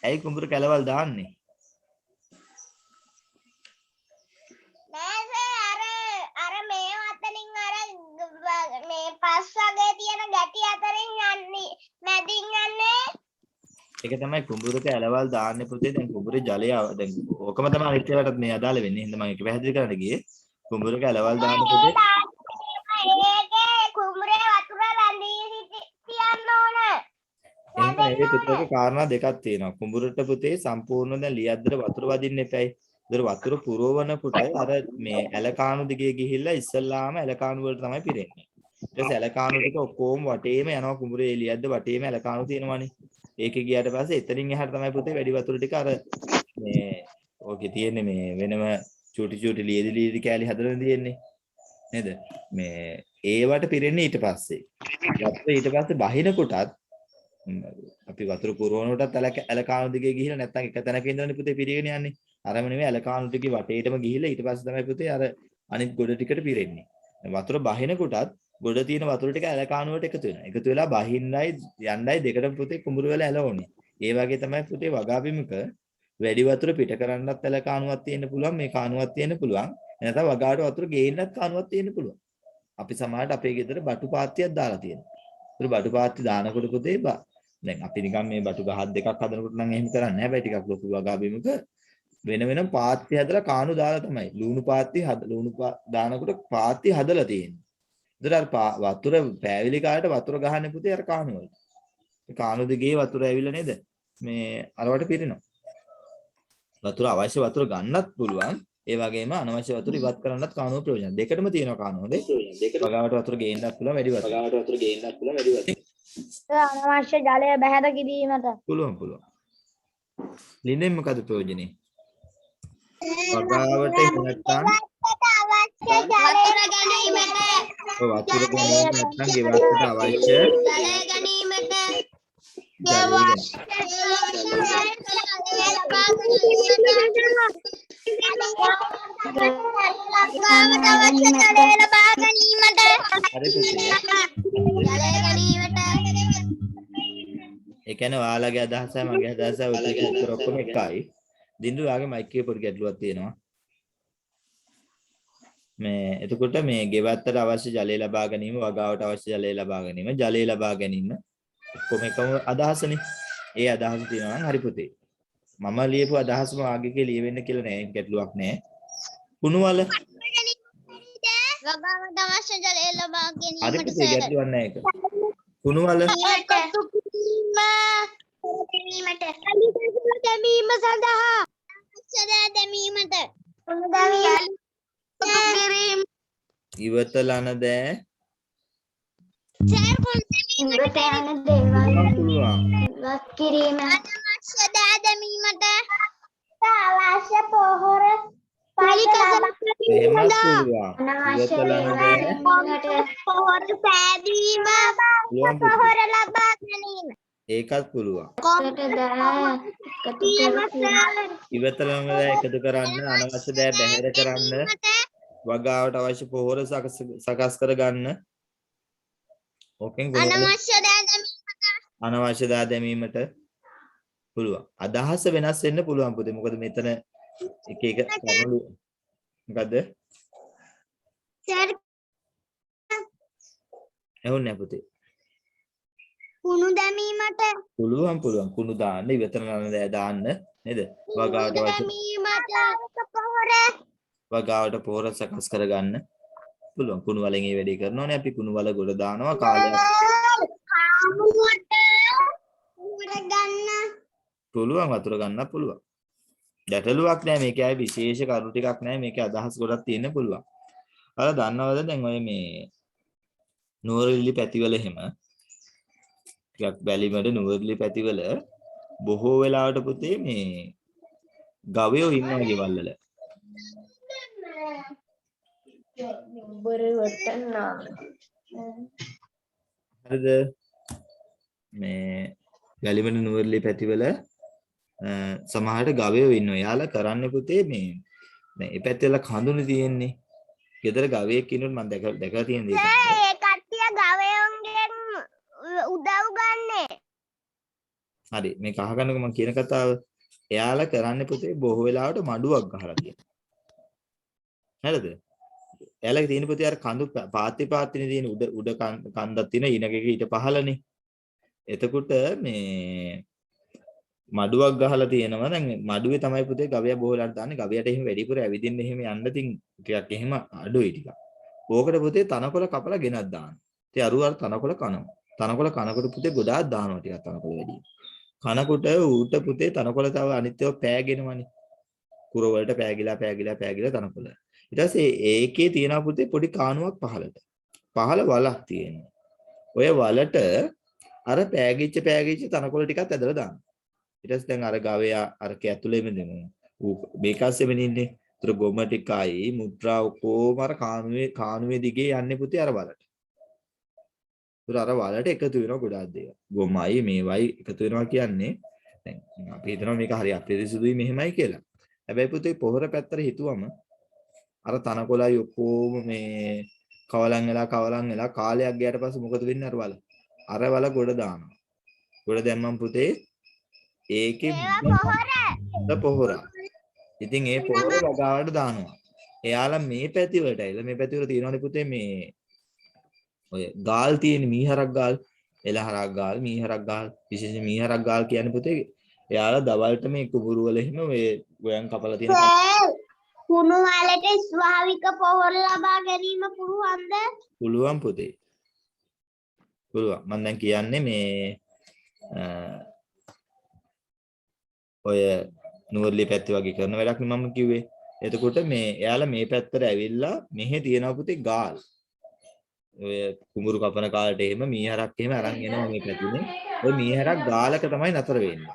ඇයි කුඹුර කැලවල් දාන්නේ? ඒක තමයි කුඹුරක ඇලවල් දාන්නේ පුතේ. දැන් කුඹුරේ ජලය දැන් ඕකම තමයි අනිත් ඒවාටත් මේ අදාළ වෙන්නේ. හින්දා මම ඒක පැහැදිලි කරන්න ගියේ. කුඹුරක ඇලවල් දාන්න පුතේ. ඒකේ කුඹුරේ වතුර රැඳී තියන්න ඕන. එහෙම නෙවෙයි පුතේ. ඔක කාරණා දෙකක් තියෙනවා. කුඹුරට පුතේ සම්පූර්ණ දැන් ලියද්දට වතුර වදින්න එපැයි. ඒතර වතුර පුරවන කොටයි අර මේ ඇලකාණු දිගේ ගිහිල්ලා ඉස්සල්ලාම ඇලකාණු වලට තමයි පිරෙන්නේ. ඊට පස්සේ ඇලකාණු ටික ඔක්කොම වටේම යනවා කුඹුරේ එළියද්ද වටේම ඇලකාණු තියෙනවනේ. ඒකේ ගියාට පස්සේ එතනින් එහාට තමයි පුතේ වැඩි වතුර ටික අර මේ ඕකේ තියෙන්නේ මේ වෙනම චූටි චූටි ලියදි කෑලි හදලා තියෙන්නේ. නේද? මේ ඒවට පිරෙන්නේ ඊට පස්සේ. වතුර ඊට පස්සේ බහින කොටත් අපි වතුර පුරවන කොටත් ඇලකාණු දිගේ ගිහිල්ලා නැත්නම් එක තැනක ඉඳලානේ පුතේ පිරීගෙන යන්නේ. අරම නෙමෙයි ඇලකාණු ටික වටේටම ගිහිල්ලා ඊට පස්සේ තමයි පුතේ අර අනිත් ගොඩ ටිකට පිරෙන්නේ. වතුර බහින කොටත් ගොඩ තියෙන වතුර ටික ඇලකාණු වලට එකතු වෙනවා. එකතු වෙලා බහින්නයි යන්නයි දෙකටම පුතේ කුඹුර වල ඇලවන්නේ. ඒ වගේ තමයි පුතේ වගාබිමක වැඩි වතුර පිට කරන්නත් ඇලකාණුවක් තියෙන්න පුළුවන්, මේ කාණුවක් තියෙන්න පුළුවන්. එනතම වගාවට වතුර ගේන්නත් කාණුවක් තියෙන්න පුළුවන්. අපි සමහරට අපේ ගෙදර බටු පාත්තියක් දාලා තියෙනවා. ඒක බටු පාත්ති දානකොට පුතේ දැන් අපි නිකන් මේ බටු ගහක් දෙකක් හදනකොට නම් එහෙම කරන්නේ නැහැ. හැබැයි ටිකක් ලොකු වගාබිමක වෙන වෙනම පාත්ති හදලා කාණු දාලා තමයි. ලුණු පාත්ති දානකොට පාත්ති හදලා තියෙන්නේ. ඒතර අර වතුර පෑවිලි කාලේට වතුර ගහන්නේ පුතේ අර කාණු වලට. ඒ කාණු දිගේ වතුර ඇවිල්ලා නේද? මේ අරවට පිරෙනවා. වතුර අවශ්‍ය වතුර ගන්නත් පුළුවන්. ඒ වගේම අනවශ්‍ය වතුර ඉවත් කරන්නත් කාණුව ප්‍රයෝජන. දෙකටම තියෙනවා කාණුව. හොඳේ. වගාවට වතුර ගේන්නත් පුළුවන් වැඩි වතුර. අනවශ්‍ය ජලය බැහැර කිරීමට පුළුවන්. ලින්නෙන් මොකද ප්‍රයෝජනේ? වගාවට නැත්නම් අවශ්‍ය ජලය ගැනීමට වතුර ගැනීම නැත්නම් ගෙවත්තට අවශ්‍ය ජලය ගැනීමට ඒ කියන්නේ ඔයාලගේ අදහසයි මගේ අදහසයි ඔය ඔක්කොම එකයි. දින්දු යාගේ මයික් එකේ පොඩි ගැටලුවක් තියෙනවා. මේ එතකොට මේ ගෙවත්තට අවශ්‍ය ජලය ලබා ගැනීම, වගාවට අවශ්‍ය ජලය ලබා ගැනීම, ජලය ලබා ගැනීම ඔක්කොම එකම අදහසනේ. ඒ අදහස තියෙනවා නම් හරි පුතේ. මම ලියපු අදහසම වාගේකේ ලියවෙන්න කියලා නෑ ගැටලුවක් නෑ. කුණුවල වගාවට අවශ්‍ය ජලය ලබා හරි ගැනීමට පුතේ ගැටලුවක් නෑ ඒක. කුණුවල දැමීම සඳහා අවශ්‍ය දැමීමට ඉවත ලන දෑ ඉවත යන දේවල් පුළුවන්. ඉවත් කිරීම අවශ්‍ය දැමීමට අවශ්‍ය පොහොර එහෙමත් පුළුවන්. අනවශ්‍ය ඉවත ලන දෑ පොහොර පෑදීම පුළුවන් පුතේ. පොහොර ලබා ගැනීම ඒකත් පුළුවන්. ඉවත ලන දෑ එකතු කරන්න, අනවශ්‍ය දෑ බැහැර කරන්න, වගාවට අවශ්‍ය පොහොර සකස් කර ගන්න. ඕකෙන් අනවශ්‍ය දෑ දැමීමට පුළුවන්. අදහස වෙනස් වෙන්න පුළුවන් පුතේ. මොකද මෙතන එක කරුණු මොකද්ද? එහුන්නේ පුතේ. කුණු දැමීමට පුළුවන්. කුණු දාන්න, ඉවත ලන දෑ දාන්න නේද? වගාවට අවශ්‍ය වගාවට පොහොර සකස් කර ගන්න පුළුවන්. කුණු වලින් ඒ වැඩේ කරනෝනේ අපි. කුණු වල ගොඩ දානවා කාලයක්. පුළුවන් වතුර ගන්න පුළුවන්. ගැටලුවක් නෑ මේකේ. ආයේ විශේෂ කරුණු ටිකක් නෑ මේකේ. අදහස් ගොඩක් තියෙන්න පුළුවන්. අර දන්නවද දැන් ඔය මේ නුවරඑළිය පැතිවල එහෙම ටිකක් බැලිමඩ නුවරඑළිය පැතිවල බොහෝ වෙලාවට පුතේ මේ ගවයෝ ඉන්නවා ගෙවල් වල. හරිද? මේ වැලිමඩ නුවරඑළිය පැතිවල සමහරට ගවයෝ ඉන්නවා. යාලා කරන්නේ පුතේ මේ මේ පැත්තේ කඳුනේ තියෙන්නේ. ගෙදර ගවයෙක් ඉන්නොත් මම දැකලා තියෙන දේ. ඒ කට්ටිය ගවයන්ගෙන් උදව් ගන්නේ. හරි මේක අහගන්නකො මම කියන කතාව. එයාලා කරන්නේ පුතේ බොහෝ වෙලාවට මඩුවක් ගහලා තියෙනවා. හරිද? එයාලගේ තියෙන පුතේ අර කඳු පාත්තිනේ තියෙන උඩ කන්දක් තියෙන ඊනකක ඊට පහළනේ. එතකොට මේ මඩුවක් ගහලා තියෙනවා. දැන් මඩුවේ තමයි පුතේ ගවයා බොහෝලට දාන්නේ. ගවයාට එහෙම වැඩිපුර ඇවිදින්න එහෙම යන්න තින් ටිකක් එහෙම අඩුයි ටිකක්. ඕකට පුතේ තනකොළ කපලා ගෙනත් දාන්න. ඉතින් අරුවල් තනකොළ කනවා. තනකොළ කනකොට පුතේ ගොඩාක් දානවා ටිකක් තනකොළ වැඩි. කනකොට ඌට පුතේ තනකොළ තව අනිත්‍යව පෑගෙනවනේ. කුර වලට පෑගිලා තනකොළ. ඊට පස්සේ ඒකේ තියෙනවා පුතේ පොඩි කාණුවක් පහළට. පහළ වලක් තියෙනවා. ඔය වලට අර පෑගිච්ච තනකොළ ටිකක් ඇදලා දාන්න. ඊට පස්සේ දැන් අර ගවයා අර කැතුලේම දෙනවා. ඌ මේකස්සෙම ඉන්නේ. ඒතර ගොම ටිකයි මුත්‍රා ඔක්කොම අර කාණුවේ දිගේ යන්නේ පුතේ අර වලට. ඒතර අර වලට එකතු වෙනවා ගොඩාක් දේවල්. ගොමයි මේවයි එකතු වෙනවා කියන්නේ දැන් අපි හිතනවා මේක හරි අපිරිසුදුයි මෙහෙමයි කියලා. හැබැයි පුතේ පොහොර පැත්තට හිතුවම අර තනකොළයි ඔක්කොම මේ කවලම් වෙලා කාලයක් ගියාට පස්සේ මොකද වෙන්නේ අර වල? අර වල ගොඩ දානවා. ගොඩ දැම්මම පුතේ ඒකේ පොහොර. ඉතින් ඒ පොහොර වගාවට දානවා. එයාලා මේ පැති වලට ඇවිල්ලා මේ පැති වල තියෙනවනේ පුතේ මේ ඔය ගාල් තියෙන මීහරක් ගාල්, එලහරක් ගාල්, මීහරක් ගාල්, විශේෂයෙන් මීහරක් ගාල් කියන්නේ පුතේ එයාලා දවල්ට මේ කුඹුරු වල එහෙම මේ ගොයන් කපලා තියෙන කුණු වලට ස්වාභාවික පොහොර ලබා ගැනීම පුළුවන්ද? පුළුවන් පුතේ. පුළුවන්. මම දැන් කියන්නේ මේ ඔය නුවරලි පැත්ත වගේ කරන වැඩක් නේ මම කිව්වේ. එතකොට මේ එයාලා මේ පැත්තට ඇවිල්ලා මෙහෙ තියෙනවා පුතේ ගාල්. ඔය කුඹුරු කපන කාලේට එහෙම මීහරක් එහෙම අරන් එනවා මේ පැතුනේ. ඔය මීහරක් ගාලක තමයි නතර වෙන්නේ.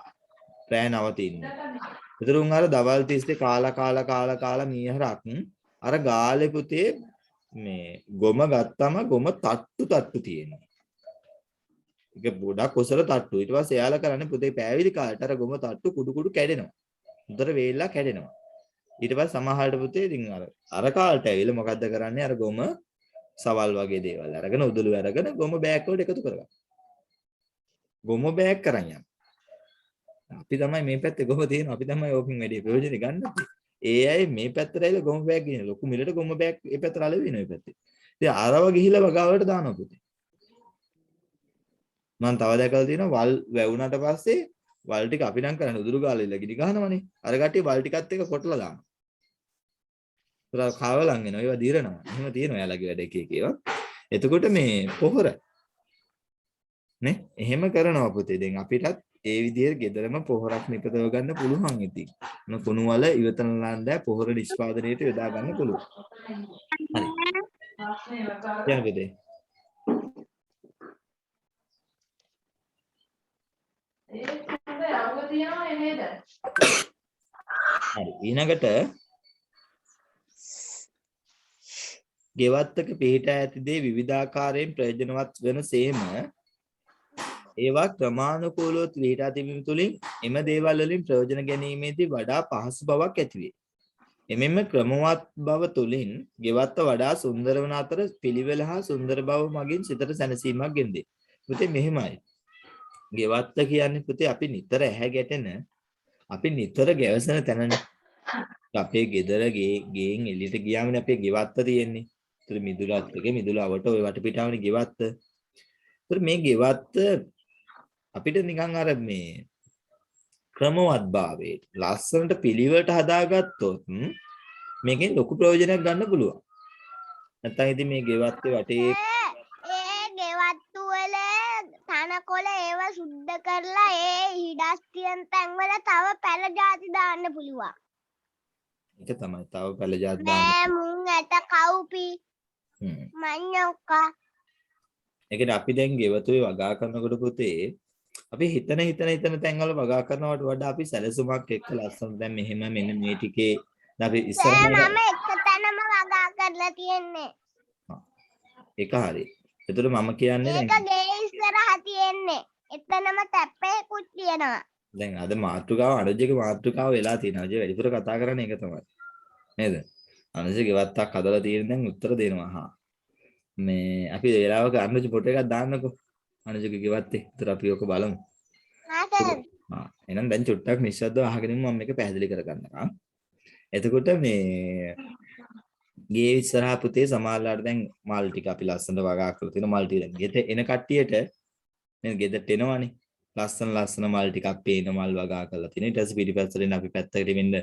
රෑ නවතින්නේ. ඒතර උන් අර දවල් තිස්සේ කාලා මීහරක් අර ගාලේ පුතේ මේ ගොම ගත්තම ගොම තට්ටු තියෙනවා. ඒක ගොඩක් ඔසල තට්ටු. ඊට පස්සේ එයාලා කරන්නේ පුතේ පෑවිලි කාලට අර ගොම තට්ටු කුඩු කැඩෙනවා. උතර වේල්ලා කැඩෙනවා. ඊට පස්සේ සමහරට පුතේ ඉතින් අර කාලට ඇවිල්ලා මොකද්ද කරන්නේ අර ගොම සවල් වගේ දේවල් අරගෙන උදළු අරගෙන ගොම බෑග් වලට එකතු කරගන්න. ගොම බෑග් කරන් යන්න. අපි තමයි මේ පැත්තේ ගොම තියෙනවා. අපි තමයි ඕකෙන් වැඩි ප්‍රයෝජන ගන්න. ඒ අය මේ පැත්තට ඇවිල්ලා ගොම බෑග් ගෙන ලොකු මිලට ගොම බෑග් මේ පැත්තට අලෙ වෙනවා මේ පැත්තේ. ඉතින් අරව ගිහිල්ලා වගාවලට දානවා පුතේ. මම තව දැකලා තියෙනවා වල් වැවුනට පස්සේ වල් ටික අපි නම් කරන්නේ උදුරු ගාලා ඉල්ල ගිනි ගහනවනේ. අර කට්ටිය වල් ටිකත් එක කොටලා දානවා. ඒතර කාවලන් එනවා. ඒවා දිරනවා. එහෙම තියෙනවා යාළගේ වැඩ එක ඒවා. එතකොට මේ පොහොර නේ එහෙම කරනවා පුතේ. දැන් අපිටත් ඒ විදිහට ගෙදරම පොහොරක් නිපදව ගන්න පුළුවන් ඉතින්. මොන කුණු වල ඉවතන ලන්දෑ පොහොර නිෂ්පාදනයට යොදා ගන්න පුළුවන්. හරි. යන්න පුතේ. හරි ඊළඟට ගෙවත්තක පිහිටා ඇති දේ විවිධාකාරයෙන් ප්‍රයෝජනවත් වන සේම ඒවා ක්‍රමානුකූලව පිහිටා තිබීම තුළින් එම දේවල් වලින් ප්‍රයෝජන ගැනීමේදී වඩා පහසු බවක් ඇතිවේ. එමෙන්න ක්‍රමවත් බව තුළින් ගෙවත්ත වඩා සුන්දර වන අතර පිළිවෙල හා සුන්දර බව මගින් සිතට සැනසීමක් ගෙන දෙයි. පුතේ මෙහෙමයි. ගෙවත්ත කියන්නේ පුතේ අපි නිතර ඇහැ ගැටෙන අපි නිතර ගැවසෙන තැනනේ. අපේ ගෙදර ගෙන් එළියට ගියාමනේ අපේ ගෙවත්ත තියෙන්නේ. ඒතර මිදුලත් එක මිදුල අවට ওই වටපිටාවනේ ගෙවත්ත. ඒතර මේ ගෙවත්ත අපිට නිකන් අර මේ ක්‍රමවත් භාවයට ලස්සනට පිළිවෙලට හදාගත්තොත් මේකෙන් ලොකු ප්‍රයෝජනයක් ගන්න පුළුවන්. නැත්නම් ඉතින් මේ ගෙවත්තේ වටේ ඒ ගෙවත්තු වල තනකොළ ඒව සුද්ධ කරලා ඒ හිඩස් තියෙන තැන් වල තව පැල ಜಾති දාන්න පුළුවන්. ඒක තමයි තව පැල જાත් දාන්න. නෑ මුං ඇට කවුපි මඤ්ඤොක්කා. ඒ කියන්නේ අපි දැන් ගෙවතුවේ වගා කරනකොට පුතේ අපි හිතන තැන් වල වගා කරනවට වඩා අපි සැලසුමක් එක්ක ලස්සන දැන් මෙහෙම මෙන්න මේ ටිකේ අපි ඉස්සරහට මම එක තැනම වගා කරලා තියෙන්නේ. ඒක හරි. ඒතර මම කියන්නේ ඒක ගේ ඉස්සරහ තියෙන්නේ. එතනම තැප්පේකුත් තියෙනවා. දැන් අද මාතෘකාව අනුජගේ මාතෘකාව වෙලා තියෙනවා. අජය වැඩිපුර කතා කරන්නේ ඒක තමයි. නේද? අනුජගේ ගෙවත්තක් හදලා තියෙන දැන් උත්තර දෙනවා. හා. මේ අපි වෙලාවක අනුජ ෆොටෝ එකක් දාන්නකෝ. අනුජගේ ගෙවත්තේ. ඒතර අපි ඔක බලමු. එහෙනම් දැන් චුට්ටක් නිශ්ශබ්දව අහගෙන මම මේක පැහැදිලි කරගන්නවා. එතකොට මේ ගේ ඉස්සරහා පුතේ සමාල්ලාට දැන් මල් ටික අපි ලස්සනට වගා කරලා තියෙන මල් ටික දැන් ගෙට එන කට්ටියට නේද ගෙදරට එනවනේ ලස්සන මල් ටිකක් පේන මල් වගා කරලා තියෙන. ඊට පස්සේ පිටිපස්සෙන් අපි පැත්තකට වෙන්න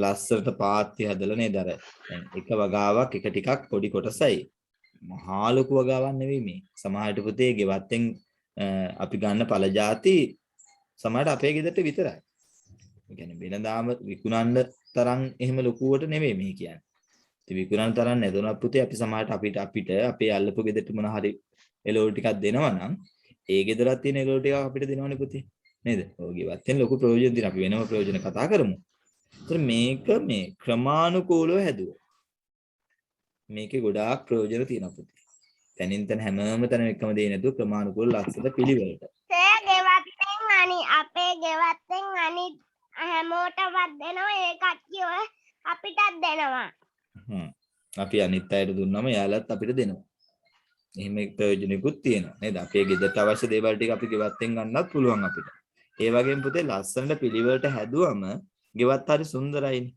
ලස්සනට පාත්ති හදලා නේද අර. දැන් එක වගාවක් එක ටිකක් පොඩි කොටසයි. මහා ලොකු වගාවක් නෙවෙයි මේ. සමහරට පුතේ ගෙවත්තෙන් අපි ගන්න පළ ಜಾති සමහරට අපේ ගෙදරට විතරයි. ඒ කියන්නේ වෙනදාම විකුණන්න තරම් එහෙම ලොකුවට නෙවෙයි මේ කියන්නේ. ඉතින් විකුණන්න තරම් නැතුණත් පුතේ අපි සමහරට අපිට අපේ අල්ලපු ගෙදරට මොන හරි එළවලු ටිකක් දෙනවා නම් ඒ ගෙදරත් තියෙන එළවලු ටික අපිට දෙනවනේ පුතේ. නේද? ඔය ගෙවත්තෙන් ලොකු ප්‍රයෝජන දින අපි වෙනම ප්‍රයෝජන කතා කරමු. ඒතර මේක මේ ක්‍රමානුකූලව හැදුවා. මේකේ ගොඩාක් ප්‍රයෝජන තියෙනවා පුතේ. තනින් තන හැමම තැනම එකම දේ නැතුව ක්‍රමානුකූල ලක්ෂණ පිළිවෙලට. අපේ ගෙවත්තෙන් අනිත් හැමෝටවත් දෙනවා ඒ කට්ටිය අපිටත් දෙනවා. අපි අනිත් අයට දුන්නම එයාලත් අපිට දෙනවා. එහෙම ප්‍රයෝජනෙකුත් තියෙනවා නේද? අපේ ගෙදරට අවශ්‍ය දේවල් ටික අපි ගෙවත්තෙන් ගන්නත් පුළුවන් අපිට. ඒ වගේම පුතේ ලස්සනට පිළිවෙලට හැදුවම ගෙවත් හරි සුන්දරයිනේ.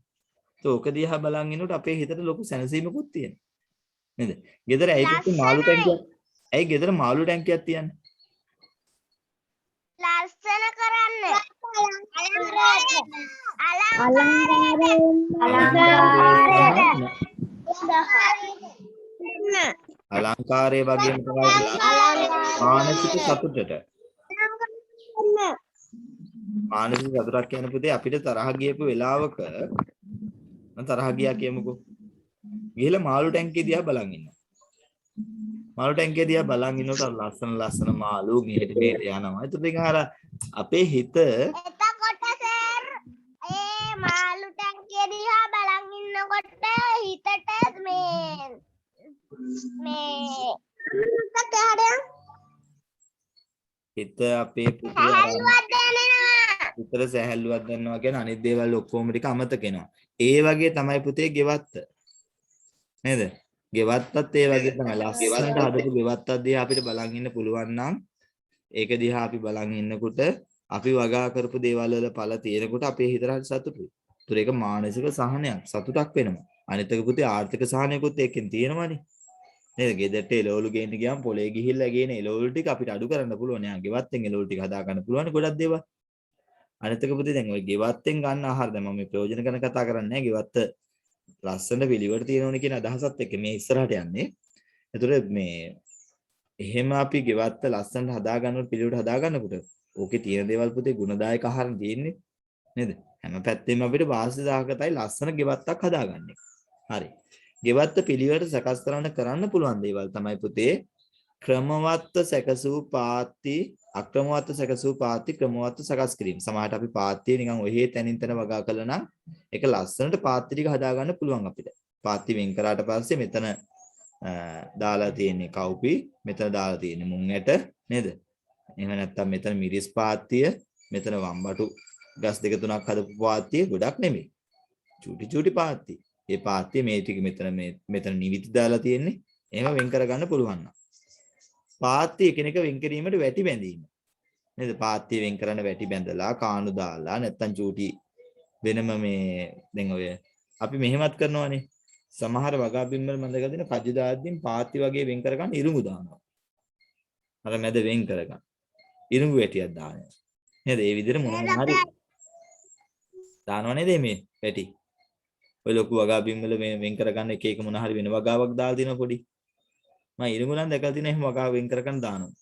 ඒක දිහා බලන් ඉන්නකොට අපේ හිතට ලොකු සැනසීමකුත් තියෙනවා. නේද? ගෙදර ඇයි මාළු ටැංකියක්? ඇයි ගෙදර මාළු ටැංකියක් තියන්නේ? ලස්සන කරන්න. අලංකාරය වගේම තමයි මානසික සතුටට. මානසික සතුටක් කියන පුතේ අපිට තරහ ගියපු වෙලාවක තරහ ගියා කියමුකෝ. ගිහලා මාළු ටැංකිය දිහා බලන් ඉන්නවා. මාළු ටැංකිය දිහා බලන් ඉන්නකොට ලස්සන මාළු මෙහෙට මෙහෙට යනවා. ඒත් අර අපේ හිත එතකොට සර් ඒ මාළු ටැංකිය දිහා බලන් ඉන්නකොට හිතට හිත අපේ පුතේ විතර සැහැල්ලුවක් ගන්නවා කියන අනිත් දේවල් ඔක්කොම ටික අමතක වෙනවා. ඒ වගේ තමයි පුතේ ගෙවත්ත. නේද? ගෙවත්තත් ඒ වගේ තමයි. ලස්සනට හදපු ගෙවත්තක් දිහා අපිට බලන් ඉන්න පුළුවන් නම් ඒක දිහා අපි බලන් ඉන්නකොට අපි වගා කරපු දේවල් වල ඵල තියෙනකොට අපේ හිතට හරි සතුටුයි. ඒතර ඒක මානසික සහනයක්, සතුටක් වෙනවා. අනිත් එක පුතේ ආර්ථික සහනයකුත් ඒකෙන් තියෙනවානේ. නේද? ගෙදරට එළවලු ගේන්න ගියාම පොලේ ගිහිල්ලා ගේන එළවලු ටික අපිට අඩු කරන්න පුළුවන්. යා ගෙවත්තෙන් එළවලු ටික හදා ගන්න පුළුවන් ගොඩක් දේවල්. අනිත් එක පුතේ දැන් ඔය ගෙවත්තෙන් ගන්න ආහාර දැන් මම මේ ප්‍රයෝජන ගැන කතා කරන්නේ නැහැ. ගෙවත්ත ලස්සන පිළිවෙලට තියෙනවනේ කියන අදහසත් එක්ක මේ ඉස්සරහට යන්නේ. ඒතර මේ එහෙම අපි ගෙවත්ත ලස්සනට හදා ගන්නකොට පිළිවෙලට හදා ගන්නකොට ඕකේ තියෙන දේවල් පුතේ ගුණදායක ආහාර තියෙන්නේ. නේද? හැම පැත්තෙම අපිට වාසි දායකතයි ලස්සන ගෙවත්තක් හදාගන්න එක. හරි. ගෙවත්ත පිළිවෙලට සකස් කරන්න පුළුවන් දේවල් තමයි පුතේ ක්‍රමවත්ව සැකසූ පාත්ති අක්‍රමවත්ව සැකසූ පාත්ති ක්‍රමවත්ව සකස් කිරීම. සමහරට අපි පාත්තිය නිකන් ඔහේ තැනින් තැන වගා කළා නම් ඒක ලස්සනට පාත්ති ටික හදාගන්න පුළුවන් අපිට. පාත්ති වෙන් කරාට පස්සේ මෙතන දාලා තියෙන්නේ කව්පි, මෙතන දාලා තියෙන්නේ මුං ඇට නේද? එහෙම නැත්නම් මෙතන මිරිස් පාත්තිය, මෙතන වම්බටු ගස් දෙක තුනක් හදපු පාත්තිය ගොඩක් නෙමෙයි. චූටි පාත්ති. මේ පාත්තිය මේ ටික මෙතන නිවිති දාලා තියෙන්නේ. එහෙම වෙන් කරගන්න පුළුවන් නම්. පාත්තිය එකිනෙක වෙන් කිරීමට වැටි බැඳීම. නේද? පාත්තිය වෙන් කරන්න වැටි බැඳලා කාණු දාලා නැත්තම් චූටි වෙනම මේ දැන් ඔය අපි මෙහෙමත් කරනවානේ. සමහර වගා බිම් වල මම දැකලා තියෙන කජු දාද්දින් පාත්ති වගේ වෙන් කරගන්න ඉරුඟු දානවා. අර මැද වෙන් කරගන්න. ඉරුඟු වැටියක් දානවා. නේද? ඒ විදිහට මොනවා හරි දානවා නේද මේ වැටි. ඔය ලොකු වගා බිම් වල වෙන් කරගන්න එක මොන හරි වෙන වගාවක් දාලා දිනවා පොඩි. මම ඉරුඟු නම් දැකලා තියෙන එහෙම වගාව වෙන් කරගන්න දානවා.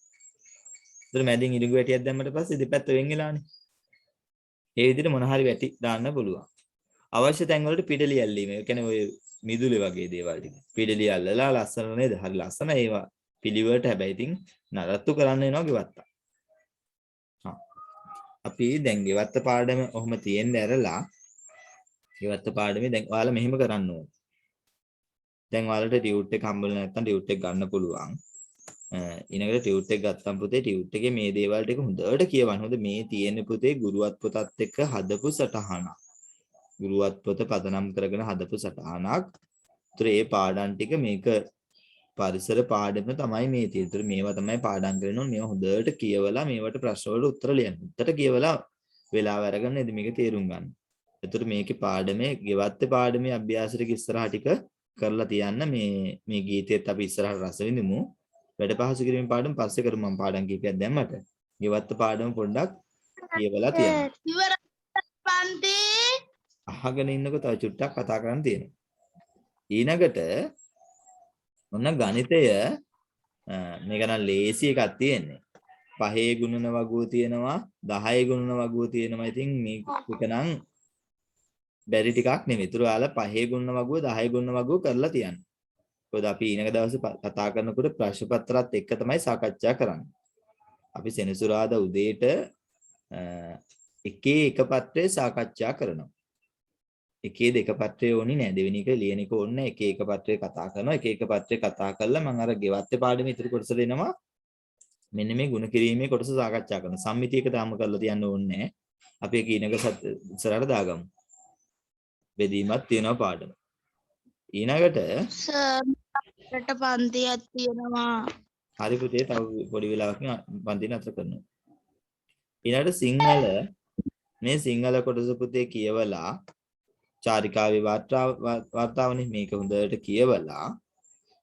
ඒතර මැදින් ඉරුඟු වැටියක් දැම්මට පස්සේ දෙපැත්ත වෙන් වෙලානේ. ඒ විදිහට මොන හරි වැටි දාන්න පුළුවන්. අවශ්‍ය තැන් වලට පිටලි ඇල්ලීම. ඒ කියන්නේ ඔය මිදුලේ වගේ දේවල් ටික. පිටලි ඇල්ලලා ලස්සන නේද? හරි ලස්සන ඒවා පිළිවෙලට හැබැයි ඉතින් නරත්තු කරන්න වෙනවා ගෙවත්තා. අපි දැන් ගෙවත්ත පාඩම ඔහොම තියෙන්න ඇරලා ගෙවත්ත පාඩමේ දැන් ඔයාලා මෙහෙම කරන්න ඕනේ. දැන් ඔයාලට ටියුට් එක හම්බුනේ නැත්නම් ටියුට් එක ගන්න පුළුවන්. ඊනකට ටියුට් එක ගත්තම් පුතේ ටියුට් එකේ මේ දේවල් ටික හොඳට කියවන්න. හොඳ මේ තියෙන පුතේ ගුරුවත් පොතත් එක්ක හදපු සටහනක්. ගුරුවත් පොත පදනම් කරගෙන හදපු සටහනක්. ඒතර මේ පාඩම් ටික මේක පරිසර පාඩම තමයි මේ තියෙන්නේ. ඒතර මේවා තමයි පාඩම් කරන්න ඕනේ. මේවා හොඳට කියවලා මේවට ප්‍රශ්න වලට උත්තර ලියන්න. උත්තර කියවලා වෙලාව අරගෙන නේද මේක තේරුම් ගන්න. ඒතර මේකේ පාඩමේ ගෙවත්තේ පාඩමේ අභ්‍යාස ටික ඉස්සරහ ටික කරලා තියන්න. මේ ගීතෙත් අපි ඉස්සරහට රස විඳිමු. වැඩ පහසු කිරීමේ පාඩම පස්සේ කරමු. මම පාඩම් කීපයක් දැම්මට. ගෙවත්ත පාඩම පොඩ්ඩක් කියවලා තියන්න. ඉවර පන්ති අහගෙන ඉන්නකො තව චුට්ටක් කතා කරන්න තියෙනවා. ඊළඟට ඔන්න ගණිතය මේක නම් ලේසි එකක් තියෙන්නේ. 5 ගුණන වගුව තියෙනවා 10 ගුණන වගුව තියෙනවා. ඉතින් මේක නම් බැරි ටිකක් නෙමෙයි. ඊටු ඔයාලා 5 ගුණන වගුව 10 ගුණන වගුව කරලා තියන්න. මොකද අපි ඊළඟ දවසේ කතා කරනකොට ප්‍රශ්න පත්‍රات එක්ක තමයි සාකච්ඡා කරන්නේ. අපි සෙනසුරාදා උදේට එකේ එක පත්‍රයේ සාකච්ඡා කරනවා. එකේ දෙක පත්‍රය ඕනේ නෑ. දෙවෙනි එක ලියන එක ඕනේ නෑ. එකේ එක පත්‍රයේ කතා කරනවා. එකේ එක පත්‍රයේ කතා කරලා මම අර ගෙවත්තේ පාඩමේ ඉතුරු කොටස දෙනවා. මෙන්න මේ ಗುಣ කිරීමේ කොටස සාකච්ඡා කරනවා. සම්මිතියක තාම කරලා තියන්න ඕනේ නෑ. අපි ඒක ඊනක ඉස්සරහට දාගමු. බෙදීමක් තියෙනවා පාඩම. ඊනකට සර්ට පන්තියක් තියෙනවා. හරි පුතේ තව පොඩි වෙලාවකින් පන්ති නතර කරනවා. ඊළඟට සිංහල මේ සිංහල කොටස පුතේ කියවලා චාරිකාවේ වාර්තාවනේ මේක හොඳට කියවලා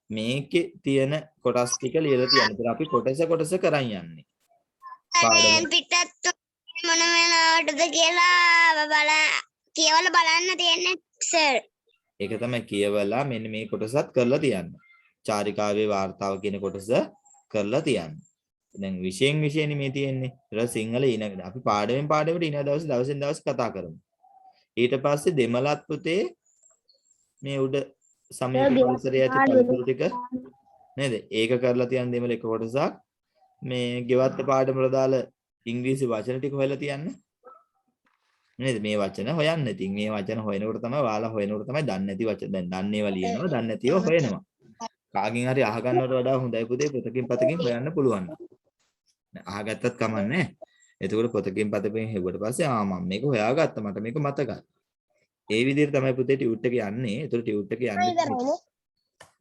මේකේ තියෙන කොටස් ටික ලියලා තියන්න. ඉතින් අපි කොටස කරන් යන්නේ. දැන් පිටත් මොන වෙනවටද කියලා කියවලා බලන්න තියෙන්නේ සර්. ඒක තමයි කියවලා මෙන්න මේ කොටසත් කරලා තියන්න. චාරිකාවේ වාර්තාව කියන කොටස කරලා තියන්න. දැන් විෂයෙන් මේ තියෙන්නේ. ඒක සිංහල ඊනකට අපි පාඩමෙන් පාඩමට ඊන දවසෙන් දවස් කතා කරමු. ඊට පස්සේ දෙමළත් පුතේ මේ උඩ සමීප පරිසරයේ ඇති පළතුරු ටික නේද? ඒක කරලා තියන්න දෙමළ එක කොටසක්. මේ ගෙවත්ත පාඩම වල දාලා ඉංග්‍රීසි වචන ටික හොයලා තියන්න. නේද? මේ වචන හොයන්න. ඉතින් මේ වචන හොයනකොට තමයි ඔයාලා හොයනකොට තමයි දන්නේ නැති වචන දැන් දන්නේවා ලියනවා, දන්නේ නැතිව හොයනවා. කාගෙන් හරි අහගන්නවට වඩා හොඳයි පුතේ පොතකින් පතකින් හොයන්න පුළුවන්. අහගත්තත් කමන්නේ. එතකොට පොතකින් පතකින් හෙව්වට පස්සේ මම මේක හොයාගත්තා මට මේක මතකයි. ඒ විදිහට තමයි පුතේ ටියුට් එක යන්නේ. එතකොට ටියුට් එක යන්නේ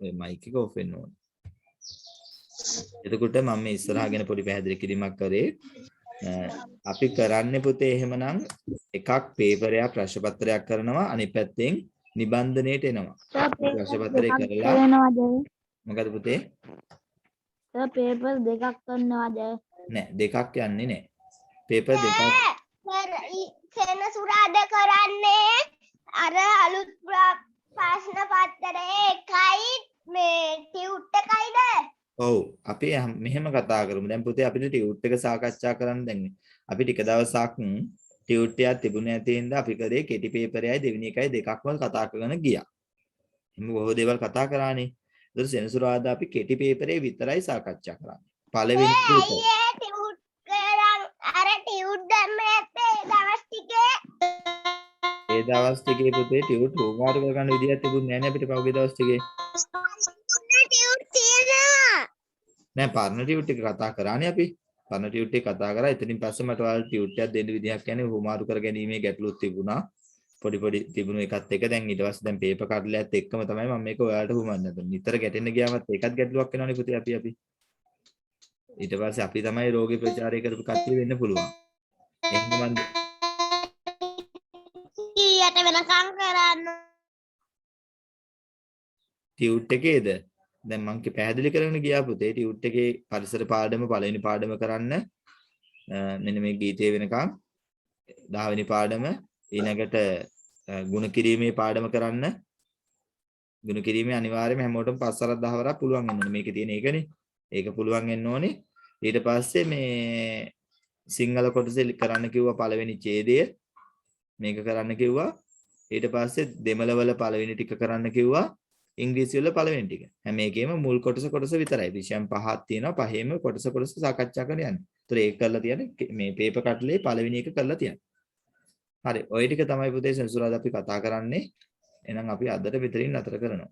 ඔය මයික් එක ඔෆ් වෙන්න ඕනේ. එතකොට මම මේ ඉස්සරහගෙන පොඩි පැහැදිලි කිරීමක් කරේ. අපි කරන්නේ පුතේ එහෙමනම් එකක් පේපරයක් ප්‍රශ්න පත්‍රයක් කරනවා අනිත් පැත්තෙන් නිබන්ධනයේට එනවා. ප්‍රශ්න පත්‍රය කරලා මොකද පුතේ? පේපර් දෙකක් කරනවාද? නෑ දෙකක් යන්නේ නෑ. පේපර් දෙකක් සෙනසුරාදා කරන්නේ අර අලුත් ප්‍රශ්න පත්‍රයේ එකයි මේ ටියුට් එකයිද? ඔව් අපි මෙහෙම කතා කරමු. දැන් පුතේ අපිට ටියුට් එක සාකච්ඡා කරන්න දැන් අපි ටික දවසක් ටියුට් එකක් තිබුණේ නැති හින්දා අපි කරේ කෙටි පේපරයයි දෙවෙනි එකයි දෙකක්ම කතා කරගෙන ගියා. එහෙනම් බොහෝ දේවල් කතා කරානේ. ඒතර සෙනසුරාදා අපි කෙටි පේපරේ විතරයි සාකච්ඡා කරන්නේ. පළවෙනි ඒ දවස් ටිකේ පුතේ ටියුට් හෝම්වර්ක් කරගන්න විදියක් තිබුණේ නැහැ නේ අපිට පහුගිය දවස් ටිකේ. නෑ පරණ ටියුට් එක කතා කරානේ අපි. පරණ ටියුට් එක කතා කරා. එතනින් පස්සේ මට ඔයාලට ටියුට් එකක් දෙන්න විදියක් කියන්නේ හෝම්වර්ක් කරගැනීමේ ගැටලුවක් තිබුණා. පොඩි තිබුණු එකත් එක දැන් ඊට පස්සේ දැන් පේපර් කඩලයත් එක්කම තමයි මම මේක ඔයාලට හුමන්නේ. නිතර ගැටෙන්න ගියාමත් ඒකත් ගැටලුවක් වෙනවනේ පුතේ අපි. ඊට පස්සේ අපි තමයි රෝගී ප්‍රචාරය කරපු කට්ටිය වෙන්න පුළුවන්. එහෙනම් මම ඊයට වෙනකම් කරන්න. ටියුට් එකේද? දැන් මම පැහැදිලි කරගෙන ගියා පුතේ ටියුට් එකේ පරිසර පාඩම පළවෙනි පාඩම කරන්න මෙන්න මේ ගීතය වෙනකම් 10 වෙනි පාඩම ඊළඟට ගුණ කිරීමේ පාඩම කරන්න. ගුණ කිරීමේ අනිවාර්යයෙන්ම හැමෝටම 5 වරක් 10 වරක් පුළුවන් වෙන්න ඕනේ. මේකේ තියෙන එකනේ. ඒක පුළුවන් වෙන්න ඕනේ. ඊට පස්සේ මේ සිංහල කොටසේ කරන්න කිව්වා පළවෙනි ඡේදය. මේක කරන්න කිව්වා. ඊට පස්සේ දෙමළ වල පළවෙනි ටික කරන්න කිව්වා. ඉංග්‍රීසි වල පළවෙනි ටික. හැම එකේම මුල් කොටස විතරයි. විෂයන් පහක් තියෙනවා. පහේම කොටස සාකච්ඡා කරන්න යන්නේ. ඒතර ඒක කරලා තියන්නේ මේ පේපර් කට්ලේ පළවෙනි එක කරලා තියන්නේ. හරි. ওই ටික තමයි පුතේ සෙනසුරාදා අපි කතා කරන්නේ. එහෙනම් අපි අදට මෙතනින් නතර කරනවා.